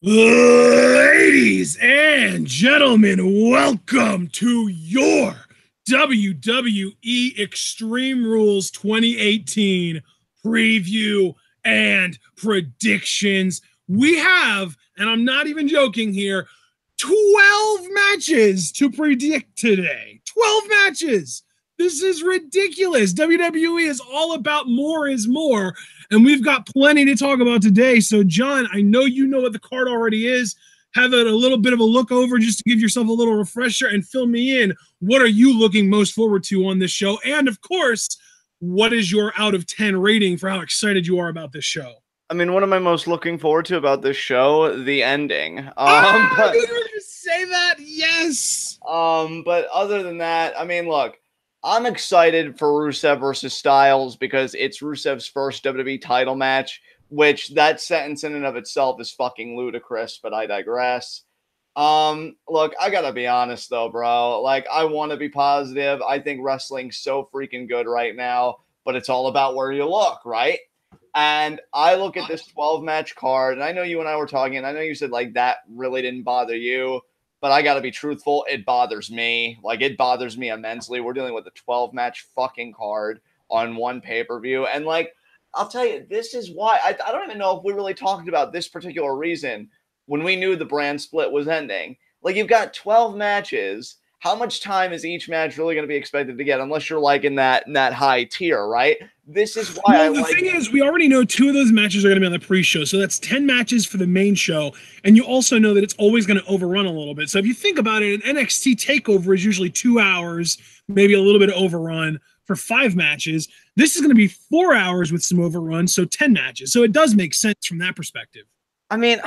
Ladies and gentlemen, welcome to your WWE Extreme Rules 2018 preview and predictions. We have, and I'm not even joking here, 12 matches to predict today. 12 matches. This is ridiculous. WWE is all about more is more. And we've got plenty to talk about today. So, John, I know you know what the card already is. Have it a little bit of a look over just to give yourself a little refresher and fill me in. What are you looking most forward to on this show? And, of course, what is your out of 10 rating for how excited you are about this show? I mean, what am I most looking forward to about this show? The ending. But, did you just say that? Yes. But other than that, I mean, look, I'm excited for Rusev versus Styles because it's Rusev's first WWE title match, which that sentence in and of itself is fucking ludicrous, but I digress. Look, I gotta be honest though, bro. Like, I want to be positive. I think wrestling's so freaking good right now, but it's all about where you look, right? And I look at this 12-match card, and I know you and I were talking, and I know you said, like, that really didn't bother you. But I got to be truthful. It bothers me. Like, it bothers me immensely. We're dealing with a 12-match fucking card on one pay-per-view. And, like, I'll tell you, this is why. I don't even know if we really talked about this particular reason when we knew the brand split was ending. Like, you've got 12 matches. How much time is each match really going to be expected to get unless you're, like, in that high tier, right? This is why the thing is, we already know 2 of those matches are going to be on the pre-show, so that's 10 matches for the main show, and you also know that it's always going to overrun a little bit. So if you think about it, an NXT TakeOver is usually 2 hours, maybe a little bit of overrun for 5 matches. This is going to be 4 hours with some overrun, so 10 matches. So it does make sense from that perspective. I mean,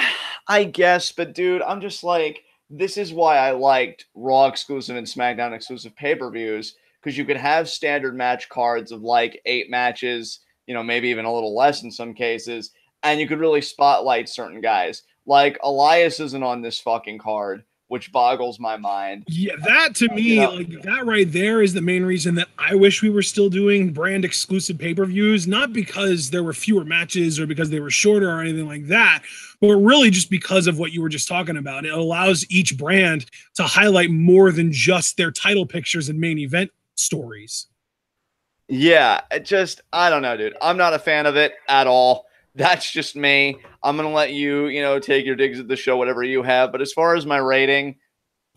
I guess, but dude, I'm just like, this is why I liked Raw exclusive and SmackDown exclusive pay-per-views, because you could have standard match cards of like 8 matches, you know, maybe even a little less in some cases, and you could really spotlight certain guys. Like, Elias isn't on this fucking card, which boggles my mind. Yeah, that to me, like, that right there is the main reason that I wish we were still doing brand exclusive pay-per-views, not because there were fewer matches or because they were shorter or anything like that, but really just because of what you were just talking about. It allows each brand to highlight more than just their title pictures and main event stories. Yeah, I don't know, dude. I'm not a fan of it at all. That's just me. I'm going to let you, take your digs at the show, whatever you have. But as far as my rating,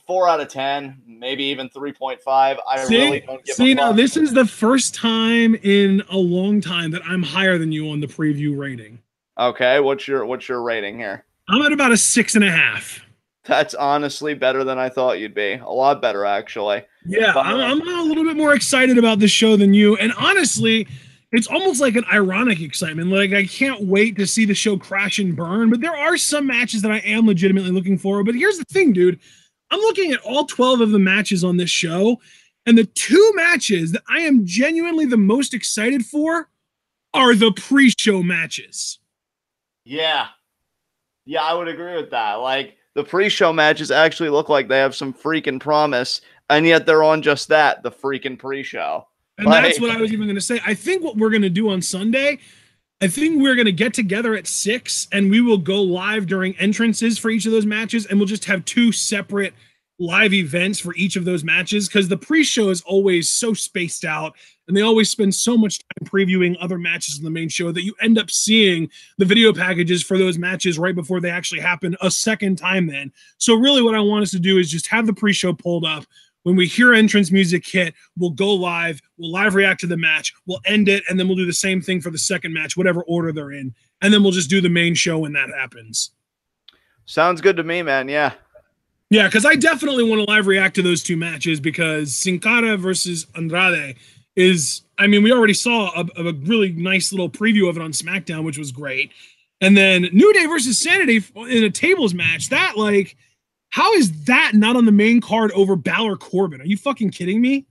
4 out of 10, maybe even 3.5. I really don't give a fuck. Now, this is the first time in a long time that I'm higher than you on the preview rating. Okay, what's your rating here? I'm at about a 6.5. That's honestly better than I thought you'd be. A lot better, actually. Yeah, I'm a little bit more excited about this show than you. And honestly, it's almost like an ironic excitement. Like, I can't wait to see the show crash and burn. But there are some matches that I am legitimately looking for. But here's the thing, dude. I'm looking at all 12 of the matches on this show. And the 2 matches that I am genuinely the most excited for are the pre-show matches. Yeah. Yeah, I would agree with that. Like, the pre-show matches actually look like they have some freaking promise, and yet they're on just that, the freaking pre-show. And that's what I was even going to say. I think what we're going to do on Sunday, I think we're going to get together at 6, and we will go live during entrances for each of those matches, and we'll just have 2 separate live events for each of those matches, because the pre-show is always so spaced out, and they always spend so much time previewing other matches in the main show that you end up seeing the video packages for those matches right before they actually happen a second time then. So really what I want us to do is just have the pre-show pulled up. When we hear entrance music hit, we'll go live, we'll live react to the match, we'll end it, and then we'll do the same thing for the second match, whatever order they're in. And then we'll just do the main show when that happens. Sounds good to me, man. Yeah. Yeah, because I definitely want to live react to those 2 matches, because Cara versus Andrade is, I mean, we already saw a really nice little preview of it on SmackDown, which was great. And then New Day versus Sanity in a tables match, that, like, how is that not on the main card over Bálor Corbin? Are you fucking kidding me?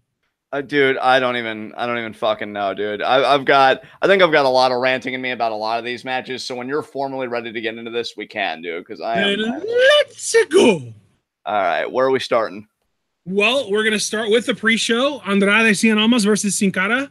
Dude, I don't even fucking know, dude. I think I've got a lot of ranting in me about a lot of these matches. So when you're formally ready to get into this, we can, dude. Because let's go. All right, where are we starting? Well, we're gonna start with the pre-show: Andrade, Cien, Almas versus Cara.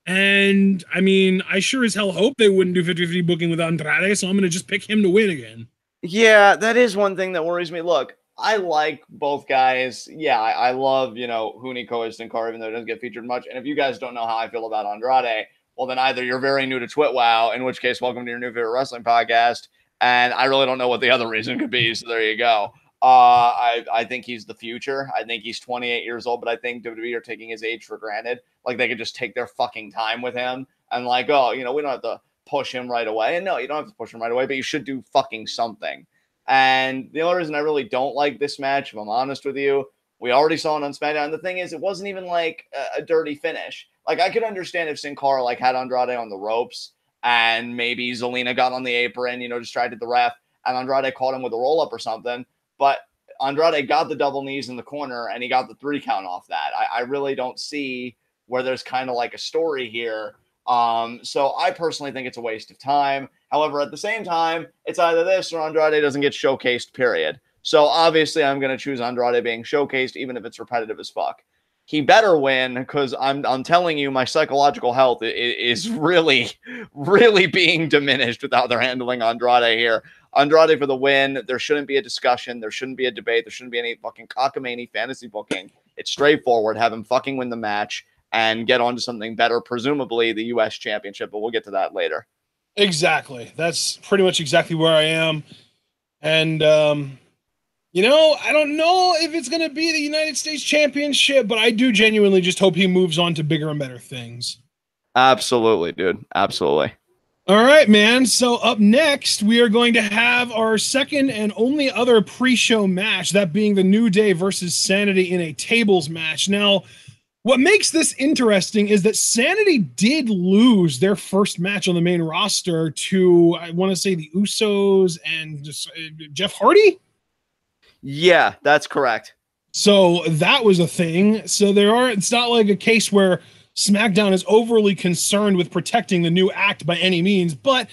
And I mean, I sure as hell hope they wouldn't do 50-50 booking with Andrade, so I'm gonna just pick him to win again. Yeah, that is one thing that worries me. Look, I like both guys. Yeah, I love, Hunico and Cara, even though it doesn't get featured much. And if you guys don't know how I feel about Andrade, well, then either you're very new to TwitWoW, in which case, welcome to your new favorite wrestling podcast. And I really don't know what the other reason could be. So there you go. I think he's the future. I think he's 28 years old, but I think WWE are taking his age for granted. Like they could just take their fucking time with him and like, oh, we don't have to push him right away. And no, you don't have to push him right away, but you should do fucking something. And the only reason I really don't like this match, if I'm honest with you, we already saw it on SmackDown. And the thing is, it wasn't even like a dirty finish. Like I could understand if Sin Cara like had Andrade on the ropes and maybe Zelina got on the apron, distracted the ref, and Andrade caught him with a roll up or something. But Andrade got the double knees in the corner and he got the 3 count off that. I really don't see where there's kind of like a story here. So I personally think it's a waste of time. However, at the same time, it's either this or Andrade doesn't get showcased, period. So obviously I'm going to choose Andrade being showcased, even if it's repetitive as fuck. He better win because I'm telling you, my psychological health is really, really being diminished with how they're handling Andrade here. Andrade for the win. There shouldn't be a discussion. There shouldn't be a debate. There shouldn't be any fucking cockamamie fantasy booking. It's straightforward. Have him fucking win the match and get on to something better, presumably the U.S. Championship, but we'll get to that later. Exactly. That's pretty much exactly where I am. And, I don't know if it's going to be the United States Championship, but I do genuinely just hope he moves on to bigger and better things. Absolutely, dude. Absolutely. All right, man. So up next, we are going to have our second and only other pre-show match, that being the New Day versus Sanity in a tables match. Now, what makes this interesting is that Sanity did lose their first match on the main roster to, I want to say, the Usos and just, Jeff Hardy? Yeah, that's correct. So that was a thing. So it's not like a case where SmackDown is overly concerned with protecting the new act by any means. But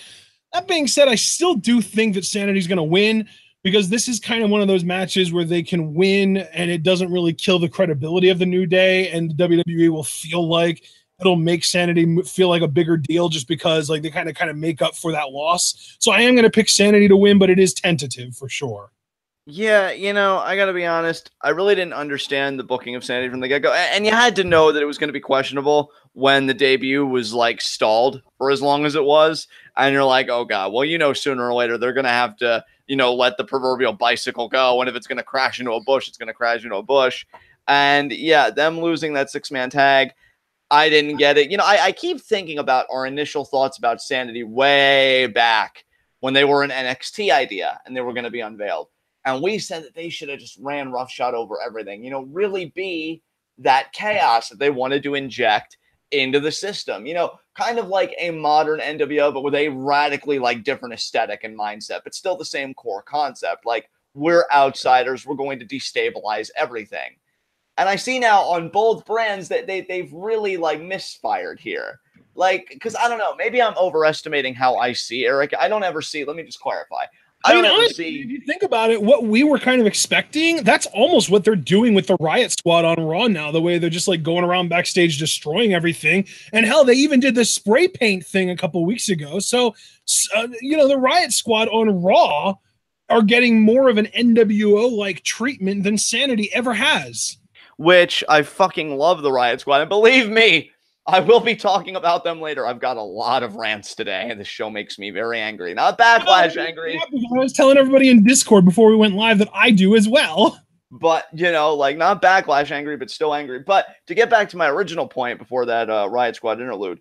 that being said, I still do think that Sanity's going to win, because this is kind of one of those matches where they can win and it doesn't really kill the credibility of the New Day, and the WWE will feel like it'll make Sanity feel like a bigger deal just because like they kind of make up for that loss. So I am going to pick Sanity to win, but it is tentative for sure. Yeah, I got to be honest. I really didn't understand the booking of Sanity from the get-go. And you had to know that it was going to be questionable when the debut was, like, stalled for as long as it was. And you're like, oh, God, well, sooner or later they're going to have to, let the proverbial bicycle go. And if it's going to crash into a bush, it's going to crash into a bush. And, yeah, them losing that 6-man tag, I didn't get it. I keep thinking about our initial thoughts about Sanity way back when they were an NXT idea and they were going to be unveiled. And we said that they should have just ran roughshod over everything, really be that chaos that they wanted to inject into the system, kind of like a modern NWO, but with a radically like different aesthetic and mindset, but still the same core concept. Like, we're outsiders, we're going to destabilize everything. And I see now on both brands that they've really like misfired here. Like, because I don't know, maybe I'm overestimating how I see Eric. I don't ever see, let me just clarify. Honestly, if you think about it, what we were kind of expecting, that's almost what they're doing with the Riot Squad on Raw now, the way they're just like going around backstage destroying everything. And hell, they even did the spray paint thing a couple weeks ago. So, the Riot Squad on Raw are getting more of an NWO-like treatment than Sanity ever has. Which I fucking love the Riot Squad. And believe me, I will be talking about them later. I've got a lot of rants today, and this show makes me very angry. Not backlash angry. I was telling everybody in Discord before we went live that I do as well. But, not backlash angry, but still angry. But to get back to my original point before that Riot Squad interlude,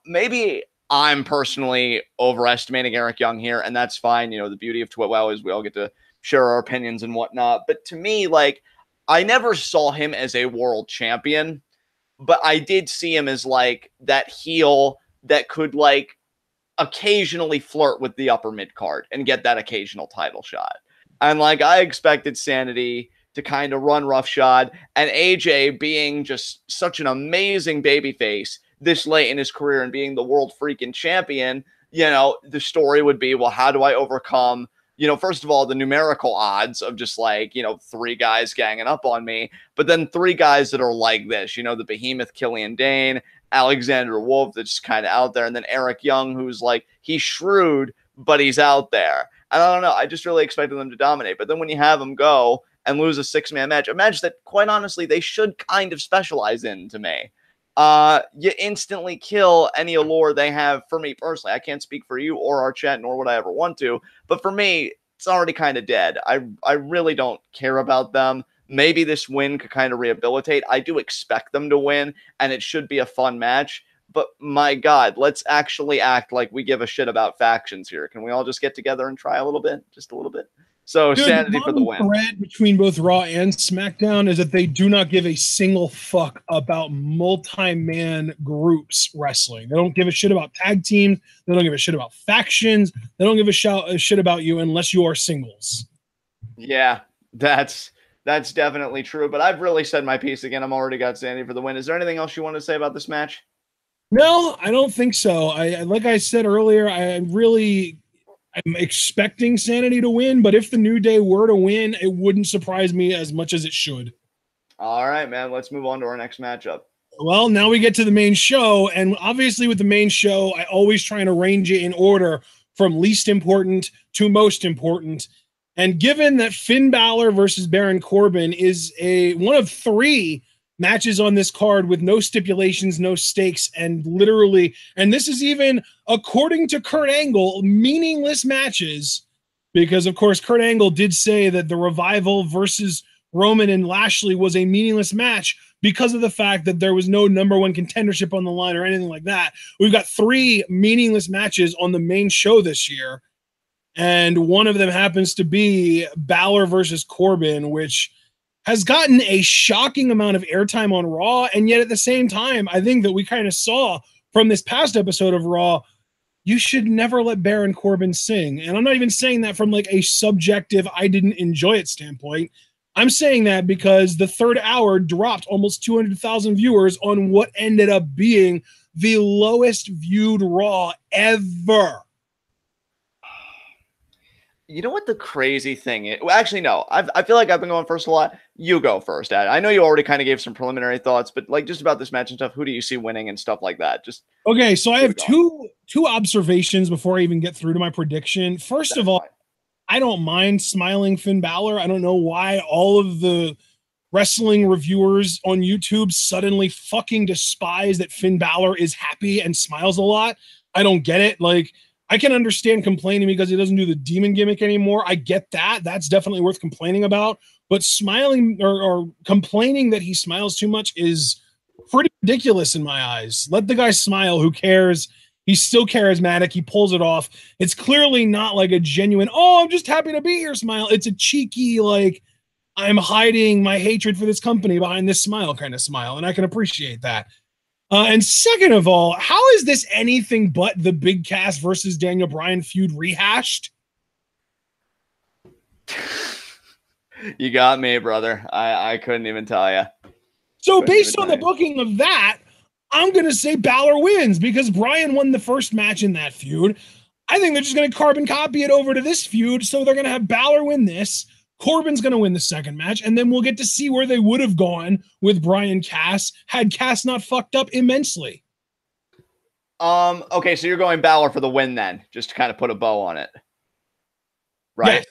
maybe I'm personally overestimating Eric Young here, and that's fine. The beauty of TWitWoW is we all get to share our opinions and whatnot. But to me, I never saw him as a world champion. But I did see him as like that heel that could like occasionally flirt with the upper mid card and get that occasional title shot. And like I expected Sanity to kind of run roughshod, and AJ being just such an amazing babyface this late in his career and being the world freaking champion, the story would be, well, how do I overcome first of all, the numerical odds of just like, 3 guys ganging up on me, but then 3 guys that are like this, the behemoth Killian Dane, Alexander Wolf that's just kind of out there, and then Eric Young, who's like, he's shrewd, but he's out there. And I don't know. I just really expected them to dominate. But then when you have them go and lose a 6-man match, a match that, quite honestly, they should kind of specialize in to me, you instantly kill any allure they have. For me personally, I can't speak for you or our chat, nor would I ever want to. But for me, it's already kind of dead. I really don't care about them. Maybe this win could kind of rehabilitate. I do expect them to win, and it should be a fun match. But my God, let's actually act like we give a shit about factions here. Can we all just get together and try a little bit? Just a little bit. So Dude, Sanity for the win. The thread between both Raw and SmackDown is that they do not give a single fuck about multi-man groups wrestling. They don't give a shit about tag teams. They don't give a shit about factions. They don't give a shit about you unless you are singles. Yeah, that's definitely true. But I've really said my piece again. I'm already got Sanity for the win. Is there anything else you want to say about this match? No, I don't think so. Like I said earlier, I'm expecting Sanity to win, but if the New Day were to win, it wouldn't surprise me as much as it should. All right, man. Let's move on to our next matchup. Well, now we get to the main show, and obviously with the main show, I always try to arrange it in order from least important to most important. And given that Finn Balor versus Baron Corbin is one of 3 matches on this card with no stipulations, no stakes, and literally, and this is even according to Kurt Angle, meaningless matches, because of course Kurt Angle did say that the Revival versus Roman and Lashley was a meaningless match because of the fact that there was no #1 contendership on the line or anything like that. We've got 3 meaningless matches on the main show this year, and one of them happens to be Balor versus Corbin, which has gotten a shocking amount of airtime on Raw, and yet at the same time, I think that we kind of saw from this past episode of Raw, you should never let Baron Corbin sing. And I'm not even saying that from like a subjective, I didn't enjoy it standpoint. I'm saying that because the 3rd hour dropped almost 200,000 viewers on what ended up being the lowest viewed Raw ever. You know what the crazy thing is? Well, actually, no. I feel like I've been going first a lot. You go first, Dad. I know you already kind of gave some preliminary thoughts, but like just about this match and stuff, who do you see winning and stuff like that? Just okay. So I have two observations before I even get through to my prediction. First of all, I don't mind smiling Finn Balor. I don't know why all of the wrestling reviewers on YouTube suddenly fucking despise that Finn Balor is happy and smiles a lot. I don't get it. Like, I can understand complaining because he doesn't do the demon gimmick anymore. I get that. That's definitely worth complaining about. But smiling or complaining that he smiles too much is pretty ridiculous in my eyes. Let the guy smile. Who cares? He's still charismatic. He pulls it off. It's clearly not like a genuine, oh, I'm just happy to be here smile. It's a cheeky, like, I'm hiding my hatred for this company behind this smile kind of smile. And I can appreciate that. And second of all, how is this anything but the Big Cass versus Daniel Bryan feud rehashed? You got me, brother. I couldn't even tell you. So based on the booking of that, I'm going to say Balor wins because Bryan won the first match in that feud. I think they're just going to carbon copy it over to this feud. So they're going to have Balor win this. Corbin's going to win the second match, and then we'll get to see where they would have gone with Bryan Cass had Cass not fucked up immensely. Okay, so you're going Balor for the win then, just to kind of put a bow on it. Right?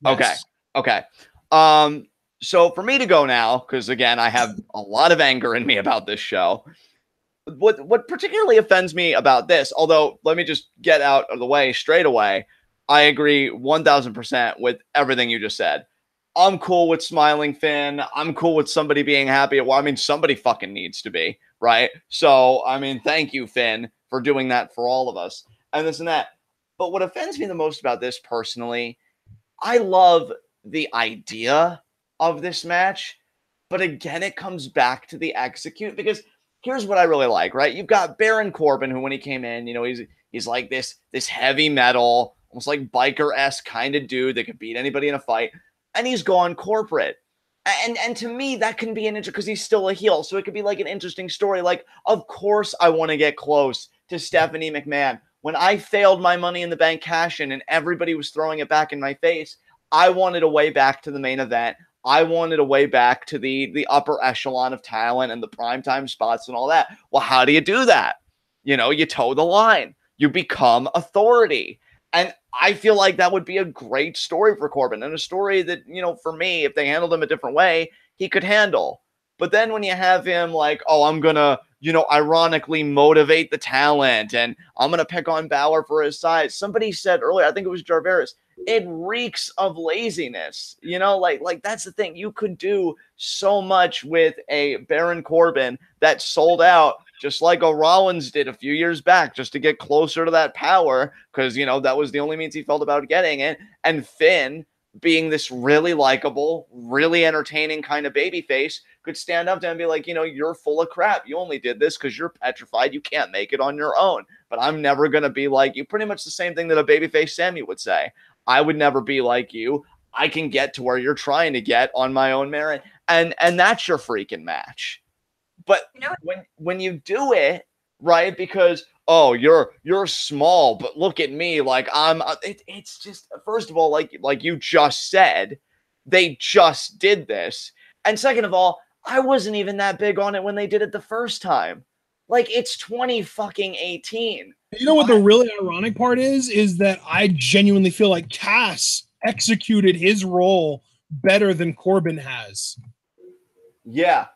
Yes. Okay. So for me to go now, because again, I have a lot of anger in me about this show. What particularly offends me about this, although let me just get out of the way straight away, I agree 1000% with everything you just said. I'm cool with smiling Finn. I'm cool with somebody being happy. Well, I mean, somebody fucking needs to be, right? So, I mean, thank you, Finn, for doing that for all of us and this and that. But what offends me the most about this personally, I love the idea of this match. But again, it comes back to the execute because here's what I really like, right? You've got Baron Corbin, who when he came in, you know, he's like this heavy metal, almost like biker-esque kind of dude that could beat anybody in a fight. And he's gone corporate. And to me, that can be an interesting, because he's still a heel. So it could be like an interesting story. Like, of course I want to get close to Stephanie McMahon. When I failed my Money in the Bank cash-in and everybody was throwing it back in my face, I wanted a way back to the main event. I wanted a way back to the upper echelon of talent and the primetime spots and all that. Well, how do you do that? You know, you toe the line. You become authority. And I feel like that would be a great story for Corbin, and a story that, you know, for me, if they handled him a different way, he could handle. But then when you have him like, oh, I'm going to, you know, ironically motivate the talent, and I'm going to pick on Bálor for his size. Somebody said earlier, I think it was Jarveris, it reeks of laziness. You know, like that's the thing. You could do so much with a Baron Corbin that sold out, just like a Rollins did a few years back, just to get closer to that power, because, you know, that was the only means he felt about getting it. And Finn, being this really likable, really entertaining kind of babyface, could stand up to him and be like, you know, you're full of crap. You only did this because you're petrified. You can't make it on your own. But I'm never going to be like you. Pretty much the same thing that a babyface Sammy would say. I would never be like you. I can get to where you're trying to get on my own merit. And that's your freaking match. But when you do it, right, because, oh, you're small, but look at me, like I'm, it's just, first of all, like you just said, they just did this. And second of all, I wasn't even that big on it when they did it the first time. Like, it's 2018. You know what the really ironic part is that I genuinely feel like Cass executed his role better than Corbin has. Yeah.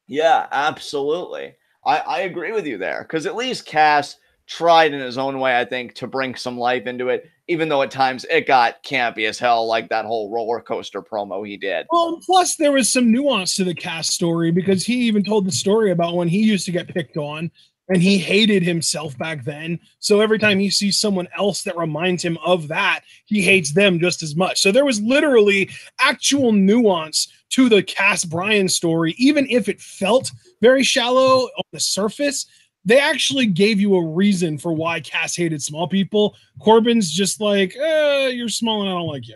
Yeah, absolutely. I agree with you there, because at least Cass tried in his own way, I think, to bring some life into it, even though at times it got campy as hell, like that whole roller coaster promo he did. Well, plus there was some nuance to the Cass story, because he even told the story about when he used to get picked on and he hated himself back then. So every time he sees someone else that reminds him of that, he hates them just as much. So there was literally actual nuance to the Cass Bryan story, even if it felt very shallow on the surface. They actually gave you a reason for why Cass hated small people. Corbin's just like, you're small and I don't like you.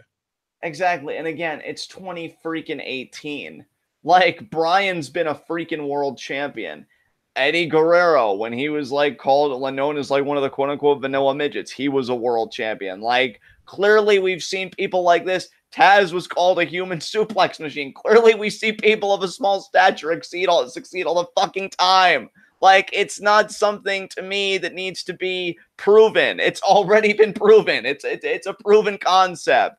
Exactly. And again, it's 2018. Like, Bryan's been a freaking world champion. Eddie Guerrero, when he was like known as like one of the quote unquote vanilla midgets, he was a world champion. Like, clearly we've seen people like this. Taz was called a human suplex machine. Clearly we see people of a small stature succeed all the fucking time. Like, it's not something to me that needs to be proven. It's already been proven. It's a proven concept.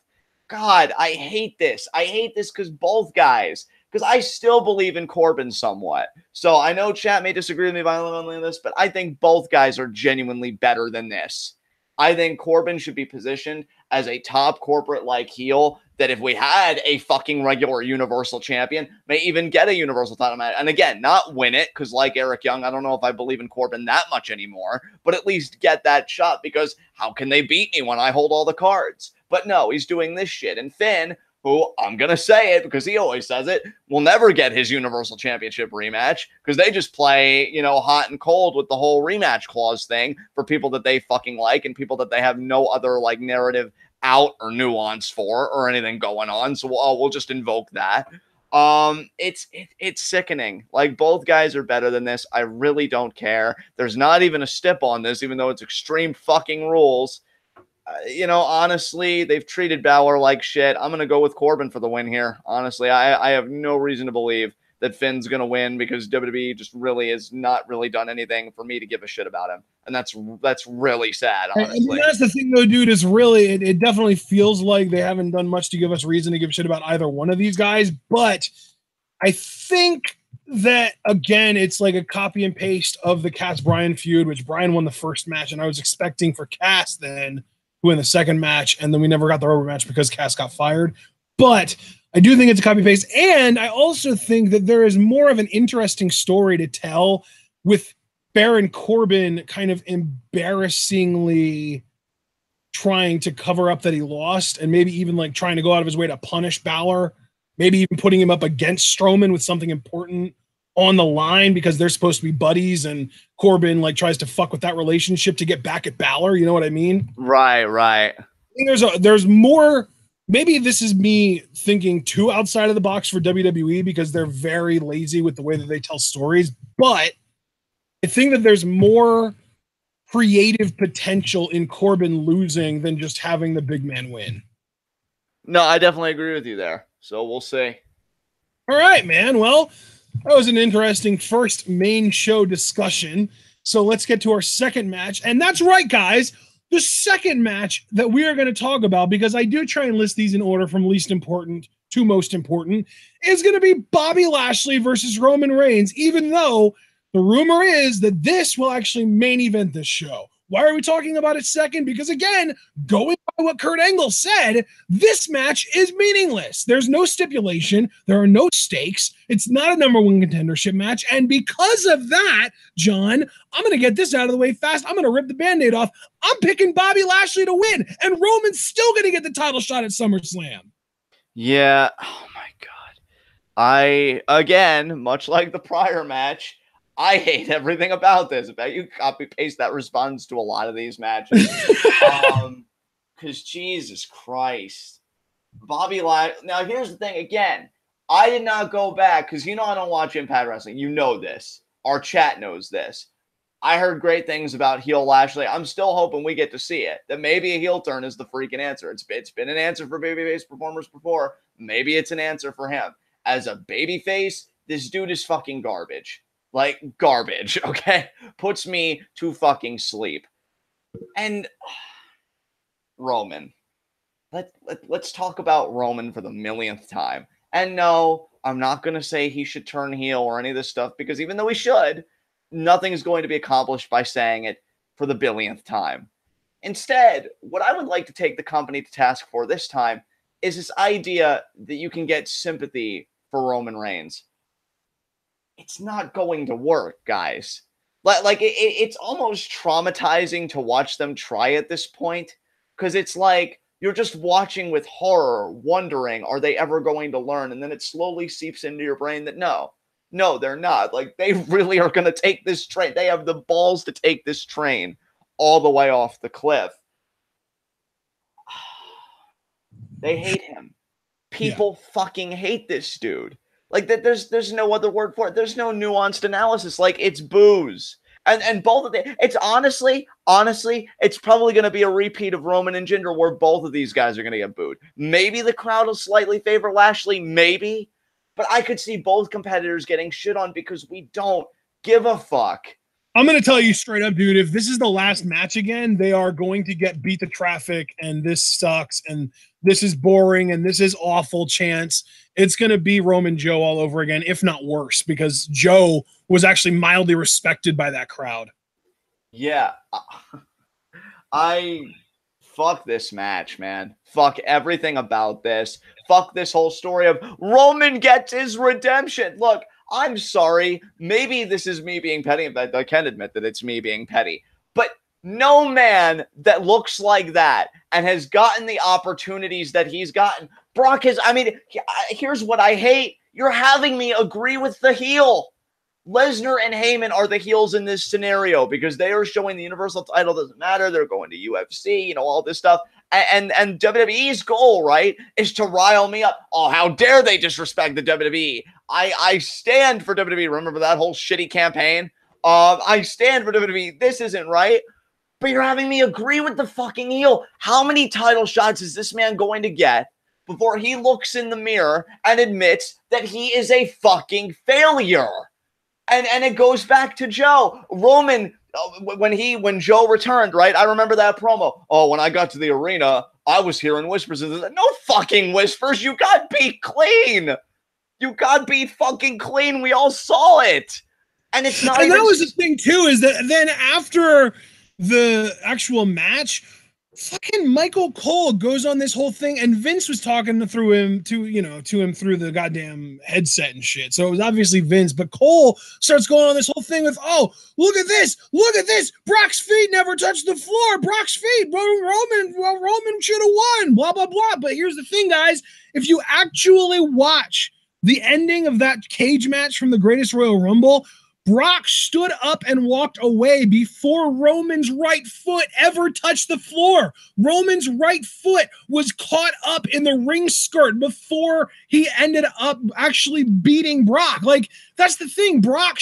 God, I hate this. I hate this because both guys, because I still believe in Corbin somewhat. So I know chat may disagree with me violently on this, but I think both guys are genuinely better than this. I think Corbin should be positioned as a top corporate-like heel that, if we had a fucking regular Universal Champion, may even get a Universal title match. And again, not win it, because like Eric Young, I don't know if I believe in Corbin that much anymore, but at least get that shot, because how can they beat me when I hold all the cards? But no, he's doing this shit. And Finn, who, I'm going to say it because he always says it, will never get his Universal Championship rematch, because they just play, you know, hot and cold with the whole rematch clause thing for people that they fucking like and people that they have no other, like, narrative out or nuance for or anything going on. So we'll just invoke that. It's sickening. Like, both guys are better than this. I really don't care. There's not even a stip on this, even though it's extreme fucking rules. You know, honestly, they've treated Bálor like shit. I'm going to go with Corbin for the win here. Honestly, I have no reason to believe that Finn's going to win, because WWE just really has not really done anything for me to give a shit about him. And that's really sad, honestly. And that's the thing, though, dude, is really, it definitely feels like they haven't done much to give us reason to give a shit about either one of these guys. But I think that, again, it's like a copy and paste of the Cass Bryan feud, which Bryan won the first match, and I was expecting for Cass then win the second match, and then we never got the rubber match because Cass got fired. But I do think it's a copy paste, and I also think that there is more of an interesting story to tell with Baron Corbin kind of embarrassingly trying to cover up that he lost, and maybe even like trying to go out of his way to punish Bálor, maybe even putting him up against Strowman with something important on the line because they're supposed to be buddies, and Corbin like tries to fuck with that relationship to get back at Bálor. You know what I mean? Right. I think there's more. Maybe this is me thinking too outside of the box for WWE, because they're very lazy with the way that they tell stories. But I think that there's more creative potential in Corbin losing than just having the big man win. No, I definitely agree with you there. So we'll see. All right, man. Well, that was an interesting first main show discussion. So let's get to our second match. And that's right, guys. The second match that we are going to talk about, because I do try and list these in order from least important to most important, is going to be Bobby Lashley versus Roman Reigns, even though the rumor is that this will actually main event this show. Why are we talking about it second? Because again, going by what Kurt Angle said, this match is meaningless. There's no stipulation. There are no stakes. It's not a number one contendership match. And because of that, John, I'm going to get this out of the way fast. I'm going to rip the Band-Aid off. I'm picking Bobby Lashley to win. And Roman's still going to get the title shot at SummerSlam. Yeah. Oh my God. Again, much like the prior match, I hate everything about this. I bet you copy paste that response to a lot of these matches. Because Jesus Christ. Bobby Lashley. Now, here's the thing. Again, I did not go back because I don't watch Impact Wrestling. You know this. Our chat knows this. I heard great things about heel Lashley. I'm still hoping we get to see it. That maybe a heel turn is the freaking answer. It's been an answer for babyface performers before. Maybe it's an answer for him. As a babyface, this dude is fucking garbage. Like garbage, okay? Puts me to fucking sleep. And Roman. Let's talk about Roman for the millionth time. And no, I'm not going to say he should turn heel or any of this stuff, because even though he should, nothing is going to be accomplished by saying it for the billionth time. Instead, what I would like to take the company to task for this time is this idea that you can get sympathy for Roman Reigns. It's not going to work, guys. It's almost traumatizing to watch them try at this point, because it's like you're just watching with horror, wondering, are they ever going to learn? And then it slowly seeps into your brain that no, they're not. Like, they really are going to take this train. They have the balls to take this train all the way off the cliff. They hate him. People fucking hate this dude. Like, that, there's no other word for it. There's no nuanced analysis. Like, it's booze. And both of them, it's honestly, it's probably going to be a repeat of Roman and Jinder, where both of these guys are going to get booed. Maybe the crowd will slightly favor Lashley, maybe. But I could see both competitors getting shit on because we don't give a fuck. I'm going to tell you straight up, dude, if this is the last match again, they are going to get beat to traffic, and this sucks, and this is boring, and this is awful chance. It's going to be Roman Joe all over again, if not worse, because Joe was actually mildly respected by that crowd. Yeah. Fuck this match, man. Fuck everything about this. Fuck this whole story of Roman gets his redemption. Look, I'm sorry. Maybe this is me being petty. In fact, I can admit that it's me being petty. But no man that looks like that and has gotten the opportunities that he's gotten. Brock has, here's what I hate. You're having me agree with the heel. Lesnar and Heyman are the heels in this scenario because they are showing the Universal title doesn't matter. They're going to UFC, all this stuff. And WWE's goal, right, is to rile me up. Oh, how dare they disrespect the WWE? I stand for WWE. Remember that whole shitty campaign? I stand for WWE. This isn't right. But you're having me agree with the fucking heel. How many title shots is this man going to get before he looks in the mirror and admits that he is a fucking failure? And it goes back to Joe. Roman, when Joe returned, right? I remember that promo. Oh, when I got to the arena, I was hearing whispers. No fucking whispers. You got beat clean. You got beat fucking clean. We all saw it. And it's not. And that was the thing too, is that then after the actual match, fucking Michael Cole goes on this whole thing, and Vince was talking to him through the goddamn headset and shit. So it was obviously Vince, but Cole starts going on this whole thing with, oh, look at this, Brock's feet never touched the floor, Brock's feet, Roman should have won, blah, blah, blah. But here's the thing, guys, if you actually watch the ending of that cage match from the Greatest Royal Rumble, Brock stood up and walked away before Roman's right foot ever touched the floor. Roman's right foot was caught up in the ring skirt before he ended up actually beating Brock. Like, that's the thing. Brock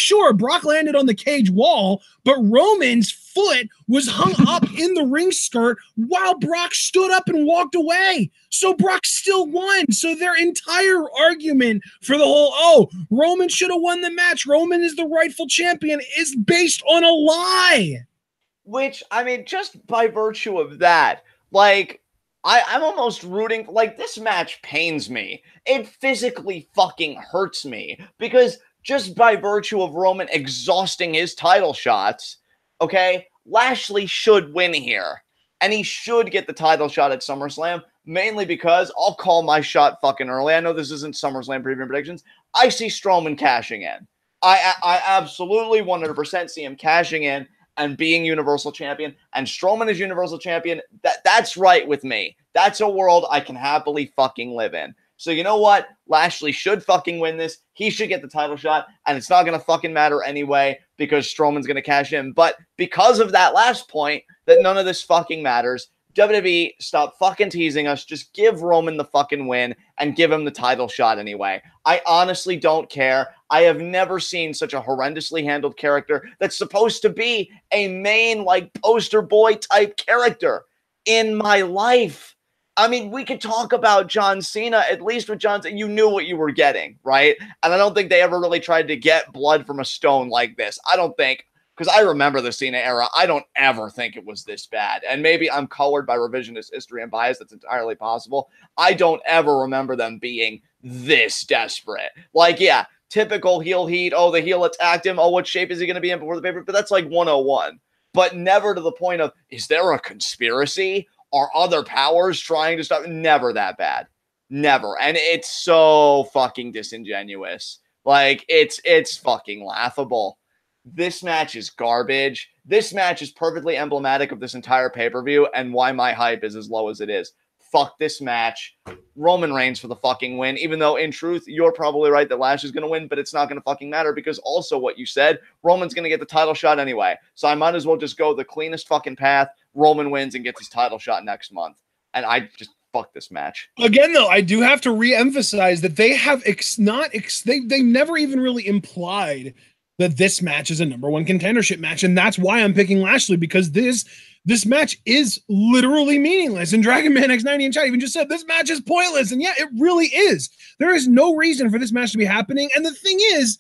landed on the cage wall, but Roman's foot was hung up in the ring skirt while Brock stood up and walked away. So Brock still won. So their entire argument for the whole, Roman should have won the match, Roman is the rightful champion, is based on a lie. Which, I mean, just by virtue of that, like, I'm almost rooting, like, this match pains me. It physically fucking hurts me because just by virtue of Roman exhausting his title shots, okay, Lashley should win here. And he should get the title shot at SummerSlam, mainly because I'll call my shot fucking early. I know this isn't SummerSlam preview predictions. I see Strowman cashing in. I absolutely 100% see him cashing in and being Universal Champion, and Strowman is Universal Champion. That's right with me. That's a world I can happily fucking live in. So you know what? Lashley should fucking win this. He should get the title shot, and it's not going to fucking matter anyway because Strowman's going to cash in. But because of that last point, that none of this fucking matters, WWE, stop fucking teasing us. Just give Roman the fucking win and give him the title shot anyway. I honestly don't care. I have never seen such a horrendously handled character that's supposed to be a main, like, poster boy type character in my life. I mean, we could talk about John Cena. At least with John Cena, you knew what you were getting, right? And I don't think they ever really tried to get blood from a stone like this. I don't think, because I remember the Cena era, I don't ever think it was this bad. And maybe I'm colored by revisionist history and bias. That's entirely possible. I don't ever remember them being this desperate. Like, yeah, typical heel heat. Oh, the heel attacked him. Oh, what shape is he going to be in before the paper? But that's like 101. But never to the point of, is there a conspiracy? Are other powers trying to stop? Never that bad. Never. And it's so fucking disingenuous. Like, it's fucking laughable. This match is garbage. This match is perfectly emblematic of this entire pay-per-view and why my hype is as low as it is. Fuck this match. Roman Reigns for the fucking win, even though in truth, you're probably right that Lashley's going to win, but it's not going to fucking matter because also what you said, Roman's going to get the title shot anyway. So I might as well just go the cleanest fucking path. Roman wins and gets his title shot next month. And I just fuck this match. Again, though, I do have to re-emphasize that they have they never even really implied that this match is a number one contendership match. And that's why I'm picking Lashley, because this match is literally meaningless. And Dragon Man X90 in chat even just said this match is pointless. And yeah, it really is. There is no reason for this match to be happening. And the thing is,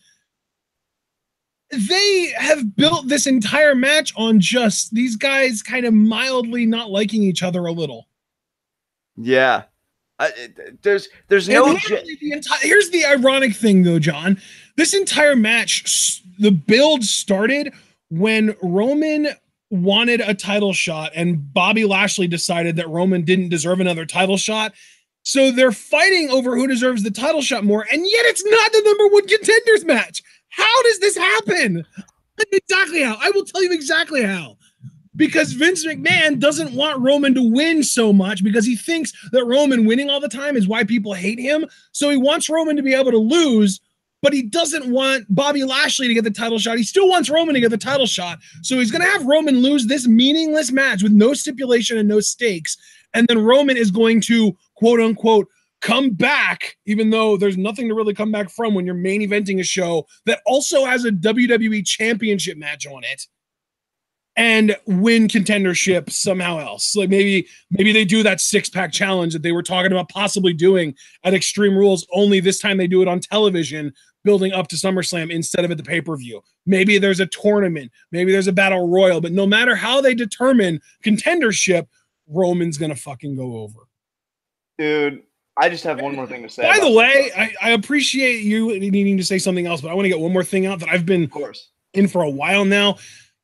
they have built this entire match on just these guys kind of mildly not liking each other a little. Yeah. There's no... Here's the ironic thing, though, John. This entire match, the build started when Roman wanted a title shot and Bobby Lashley decided that Roman didn't deserve another title shot. So they're fighting over who deserves the title shot more, and yet it's not the number one contenders match. How does this happen? Exactly how. I will tell you exactly how. Because Vince McMahon doesn't want Roman to win so much because he thinks that Roman winning all the time is why people hate him. So he wants Roman to be able to lose, but he doesn't want Bobby Lashley to get the title shot. He still wants Roman to get the title shot. So he's going to have Roman lose this meaningless match with no stipulation and no stakes. And then Roman is going to, quote unquote, come back, even though there's nothing to really come back from when you're main eventing a show that also has a WWE championship match on it, and win contendership somehow else. Like maybe they do that 6-pack challenge that they were talking about possibly doing at Extreme Rules, only this time they do it on television building up to SummerSlam instead of at the pay-per-view. Maybe there's a tournament, maybe there's a battle royal, but no matter how they determine contendership, Roman's gonna fucking go over. Dude, I just have one more thing to say. By the way, I appreciate you needing to say something else, but I want to get one more thing out that I've been in for a while now.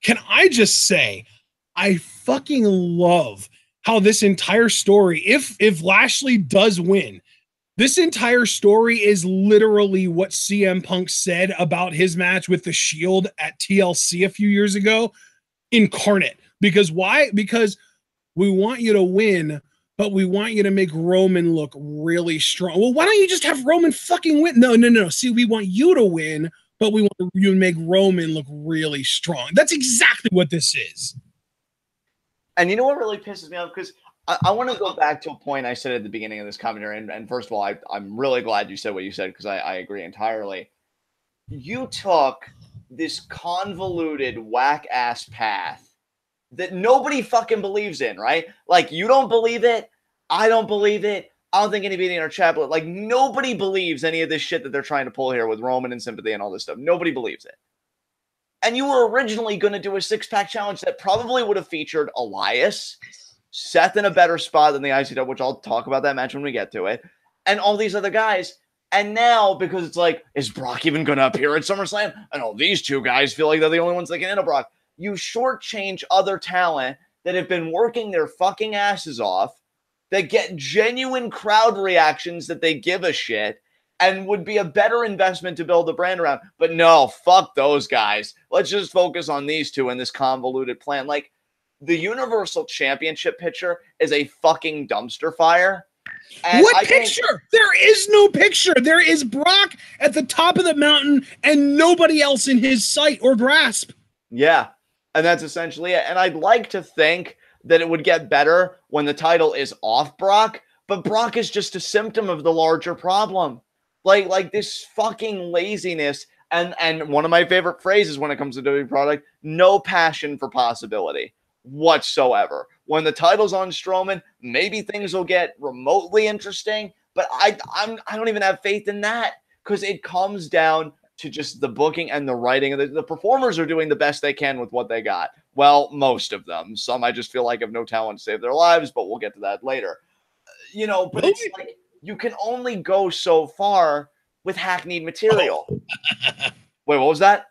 Can I just say, I fucking love how this entire story, if Lashley does win, this entire story is literally what CM Punk said about his match with the Shield at TLC a few years ago, incarnate. Because why? Because we want you to win, but we want you to make Roman look really strong. Well, why don't you just have Roman fucking win? No. See, we want you to win, but we want you to make Roman look really strong. That's exactly what this is. And you know what really pisses me off? Because I want to go back to a point I said at the beginning of this commentary. And first of all, I'm really glad you said what you said because I agree entirely. You took this convoluted, whack-ass path that nobody fucking believes in, right? Like, you don't believe it. I don't believe it. I don't think anybody in our chat, but like nobody believes any of this shit that they're trying to pull here with Roman and sympathy and all this stuff. Nobody believes it. And you were originally going to do a six-pack challenge that probably would have featured Elias, Seth in a better spot than the ICW, which I'll talk about that match when we get to it, and all these other guys. And now, because it's like, is Brock even going to appear at SummerSlam? And all these two guys feel like they're the only ones that can handle Brock. You shortchange other talent that have been working their fucking asses off, that get genuine crowd reactions that they give a shit, and would be a better investment to build the brand around. But no, fuck those guys. Let's just focus on these two in this convoluted plan. Like, the Universal Championship picture is a fucking dumpster fire. And what picture? There is no picture. There is Brock at the top of the mountain and nobody else in his sight or grasp. Yeah, and that's essentially it. And I'd like to think that it would get better when the title is off Brock, but Brock is just a symptom of the larger problem. Like this fucking laziness, and one of my favorite phrases when it comes to WWE product, no passion for possibility whatsoever. When the title's on Strowman, maybe things will get remotely interesting, but I don't even have faith in that, because it comes down to just the booking and the writing. The performers are doing the best they can with what they got. Well, most of them. Some I just feel like have no talent to save their lives, but we'll get to that later. But it's like, you can only go so far with hackneyed material. Wait, what was that?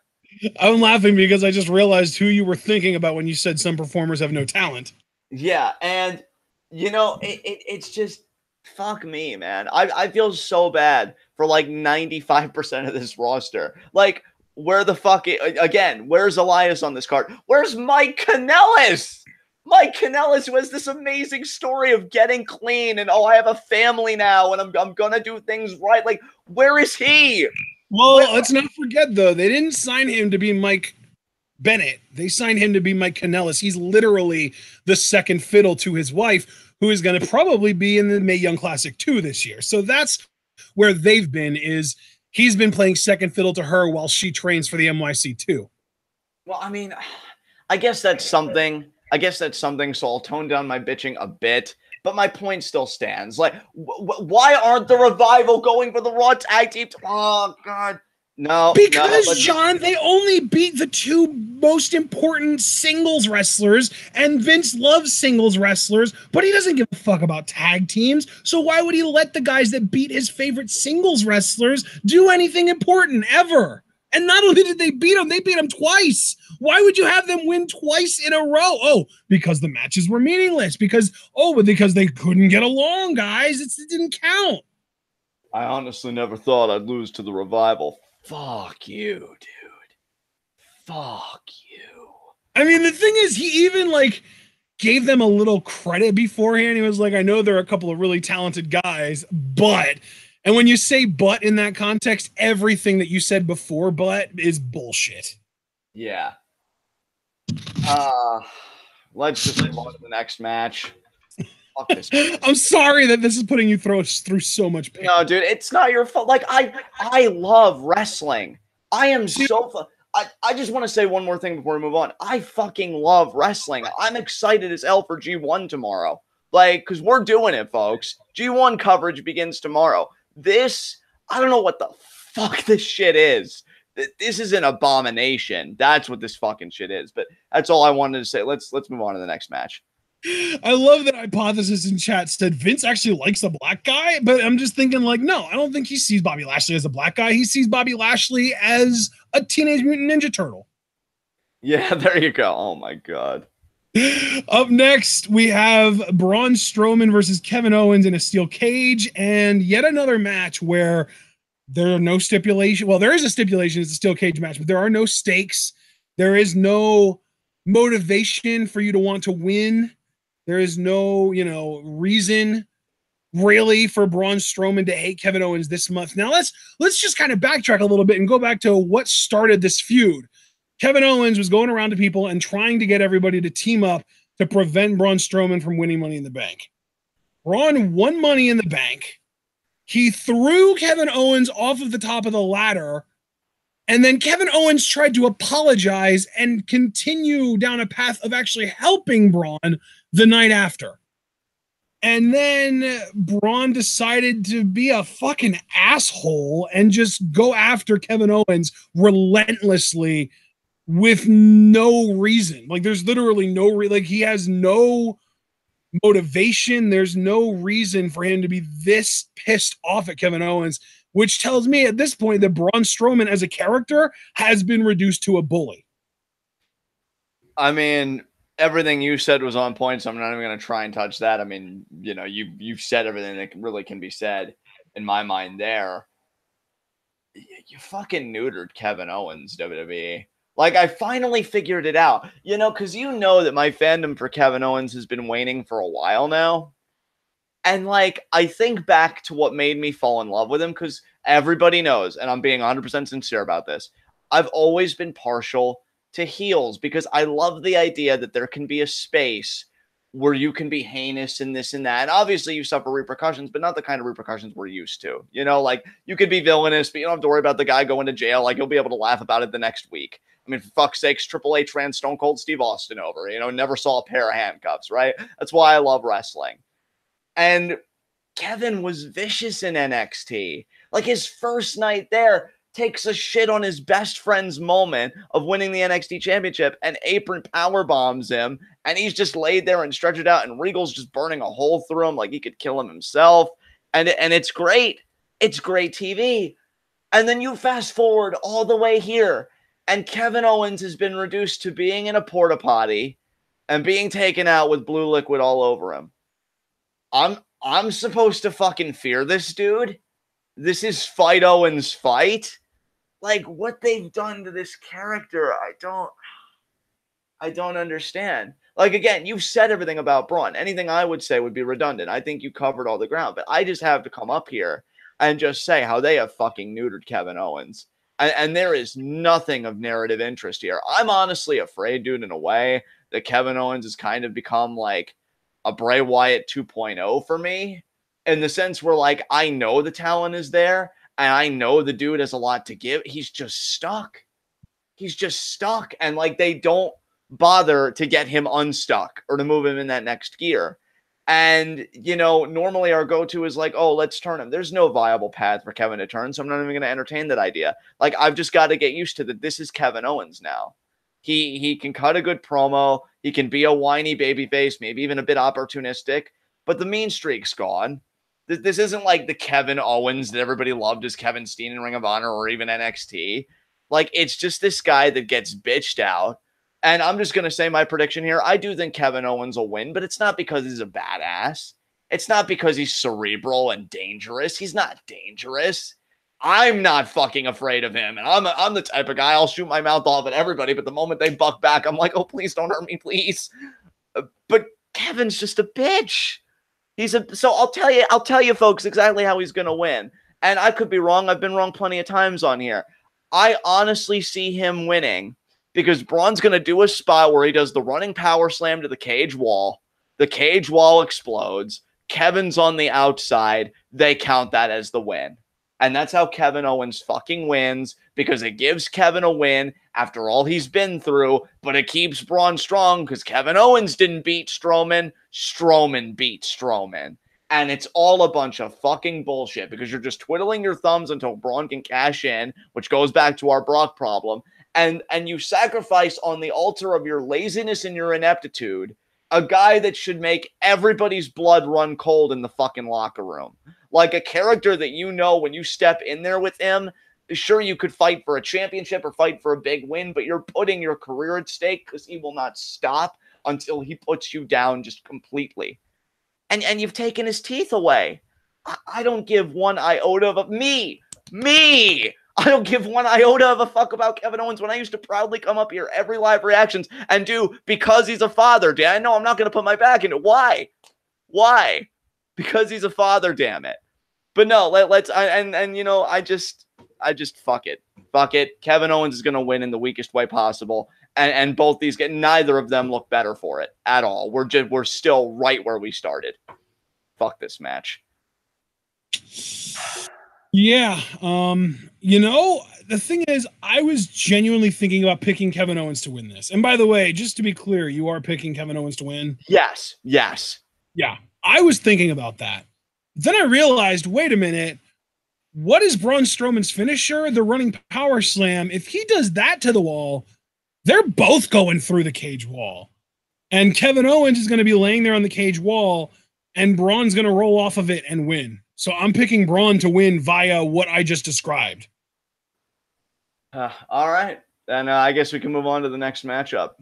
I'm laughing because I just realized who you were thinking about when you said some performers have no talent. Yeah, and it's just, fuck me, man. I feel so bad for like 95% of this roster. Like, where the fuck again? Where's Elias on this card? Where's Mike Kanellis? Mike Kanellis, who has this amazing story of getting clean and, I have a family now and I'm gonna do things right. Like, where is he? Well, let's not forget though, they didn't sign him to be Mike Bennett. They signed him to be Mike Kanellis. He's literally the second fiddle to his wife, who is going to probably be in the Mae Young Classic 2 this year. So that's where they've been, is he's been playing second fiddle to her while she trains for the NYC 2. Well, I mean, I guess that's something. So I'll tone down my bitching a bit, but my point still stands. Like, why aren't the Revival going for the Raw Tag Team? Oh, God. No. Because, John, they only beat the two most important singles wrestlers, and Vince loves singles wrestlers, but he doesn't give a fuck about tag teams. So why would he let the guys that beat his favorite singles wrestlers do anything important ever? And not only did they beat them twice. Why would you have them win twice in a row? Oh, because the matches were meaningless. Because they couldn't get along, guys. It didn't count. I honestly never thought I'd lose to the Revival. Fuck you, dude. Fuck you. I mean, the thing is, he even, gave them a little credit beforehand. He was like, I know they're a couple of really talented guys, but... And when you say but in that context, everything that you said before but is bullshit. Yeah. Let's just move on to the next match. Fuck this match. I'm sorry that this is putting you through so much pain. No, dude, it's not your fault. Like, I love wrestling. I am so fun. I just want to say one more thing before we move on. I fucking love wrestling. I'm excited as hell for G1 tomorrow. Because we're doing it, folks. G1 coverage begins tomorrow. I don't know what the fuck this shit is. This is an abomination. That's what this fucking shit is. But that's all I wanted to say. Let's move on to the next match. I love that Hypothesis in chat said Vince actually likes the black guy, but I'm just thinking no, I don't think he sees Bobby Lashley as a black guy. He sees Bobby Lashley as a Teenage Mutant Ninja Turtle. Yeah, there you go. Oh my God. Up next, we have Braun Strowman versus Kevin Owens in a steel cage, and yet another match where there are no stipulation. Well, there is a stipulation. It's a steel cage match, but there are no stakes. There is no motivation for you to want to win. There is no, reason really for Braun Strowman to hate Kevin Owens this month. Now let's just kind of backtrack a little bit and go back to what started this feud. Kevin Owens was going around to people and trying to get everybody to team up to prevent Braun Strowman from winning Money in the Bank. Braun won Money in the Bank. He threw Kevin Owens off of the top of the ladder, and then Kevin Owens tried to apologize and continue down a path of actually helping Braun the night after. And then Braun decided to be a fucking asshole and just go after Kevin Owens relentlessly with no reason. Like there's literally no like he has no motivation. There's no reason for him to be this pissed off at Kevin Owens, which tells me at this point that Braun Strowman as a character has been reduced to a bully. I mean, everything you said was on point, so I'm not even going to try and touch that. I mean, you know, you've said everything that really can be said in my mind there. You fucking neutered Kevin Owens, WWE. Like, I finally figured it out. You know, because you know that my fandom for Kevin Owens has been waning for a while now. And, like, I think back to what made me fall in love with him, because everybody knows, and I'm being 100% sincere about this, I've always been partial to heels because I love the idea that there can be a space where you can be heinous and this and that. And obviously you suffer repercussions, but not the kind of repercussions we're used to. You know, like you could be villainous, but you don't have to worry about the guy going to jail. Like you'll be able to laugh about it the next week. I mean, for fuck's sakes, Triple H ran Stone Cold Steve Austin over, you know, never saw a pair of handcuffs, right? That's why I love wrestling. And Kevin was vicious in NXT. Like his first night there, takes a shit on his best friend's moment of winning the NXT championship and apron power bombs him. And he's just laid there and stretched it out. And Regal's just burning a hole through him like he could kill him himself. And it's great. It's great TV. And then you fast forward all the way here. And Kevin Owens has been reduced to being in a porta potty and being taken out with blue liquid all over him. I'm supposed to fucking fear this dude? This is Fight Owens fight? Like what they've done to this character, I don't understand. Like again, you've said everything about Braun. Anything I would say would be redundant. I think you covered all the ground, but I just have to come up here and just say how they have fucking neutered Kevin Owens. And there is nothing of narrative interest here. I'm honestly afraid, dude, in a way, that Kevin Owens has kind of become like a Bray Wyatt 2.0 for me. In the sense where, like, I know the talent is there, and I know the dude has a lot to give. He's just stuck. He's just stuck. And, like, they don't bother to get him unstuck or to move him in that next gear. And, you know, normally our go-to is like, oh, let's turn him. There's no viable path for Kevin to turn, so I'm not even going to entertain that idea. Like, I've just got to get used to that this is Kevin Owens now. He can cut a good promo. He can be a whiny babyface, maybe even a bit opportunistic. But the mean streak's gone. This isn't like the Kevin Owens that everybody loved as Kevin Steen in Ring of Honor or even NXT. Like, it's just this guy that gets bitched out. And I'm just going to say my prediction here. I do think Kevin Owens will win, but it's not because he's a badass. It's not because he's cerebral and dangerous. He's not dangerous. I'm not fucking afraid of him. And I'm the type of guy, I'll shoot my mouth off at everybody, but the moment they buck back, I'm like, oh, please don't hurt me, please. But Kevin's just a bitch. So I'll tell you folks exactly how he's going to win. And I could be wrong. I've been wrong plenty of times on here. I honestly see him winning because Braun's going to do a spot where he does the running power slam to the cage wall. The cage wall explodes. Kevin's on the outside. They count that as the win. And that's how Kevin Owens fucking wins, because it gives Kevin a win after all he's been through, but it keeps Braun strong because Kevin Owens didn't beat Strowman. Strowman beat Strowman. And it's all a bunch of fucking bullshit because you're just twiddling your thumbs until Braun can cash in, which goes back to our Brock problem. And you sacrifice on the altar of your laziness and your ineptitude a guy that should make everybody's blood run cold in the fucking locker room. Like a character that you know when you step in there with him, sure, you could fight for a championship or fight for a big win, but you're putting your career at stake because he will not stop until he puts you down just completely. And you've taken his teeth away. I don't give one iota of me. I don't give one iota of a fuck about Kevin Owens when I used to proudly come up here every live reactions and do because he's a father. I know I'm not going to put my back into it. Why? Because he's a father, damn it. But no, let's you know, I just fuck it. Fuck it. Kevin Owens is going to win in the weakest way possible. And both these guys, neither of them look better for it at all. We're still right where we started. Fuck this match. Yeah. You know, the thing is, I was genuinely thinking about picking Kevin Owens to win this. And by the way, just to be clear, you are picking Kevin Owens to win? Yes. Yeah. I was thinking about that. Then I realized, wait a minute, what is Braun Strowman's finisher? The running power slam. If he does that to the wall, they're both going through the cage wall. And Kevin Owens is going to be laying there on the cage wall, and Braun's going to roll off of it and win. So I'm picking Braun to win via what I just described. All right. Then I guess we can move on to the next matchup.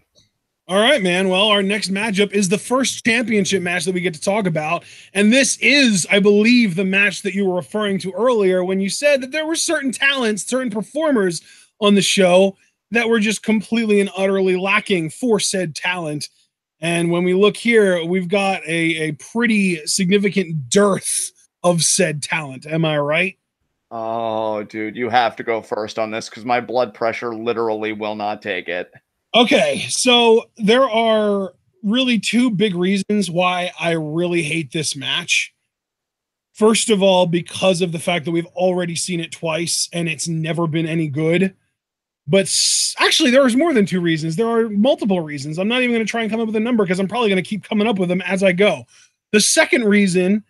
All right, man. Well, our next matchup is the first championship match that we get to talk about. And this is, I believe, the match that you were referring to earlier when you said that there were certain talents, certain performers on the show that were just completely and utterly lacking for said talent. And when we look here, we've got a pretty significant dearth of said talent. Am I right? Oh, dude, you have to go first on this because my blood pressure literally will not take it. Okay, so there are really two big reasons why I really hate this match. First of all, because of the fact that we've already seen it twice and it's never been any good. But actually, there's more than two reasons. There are multiple reasons. I'm not even going to try and come up with a number because I'm probably going to keep coming up with them as I go. The second reason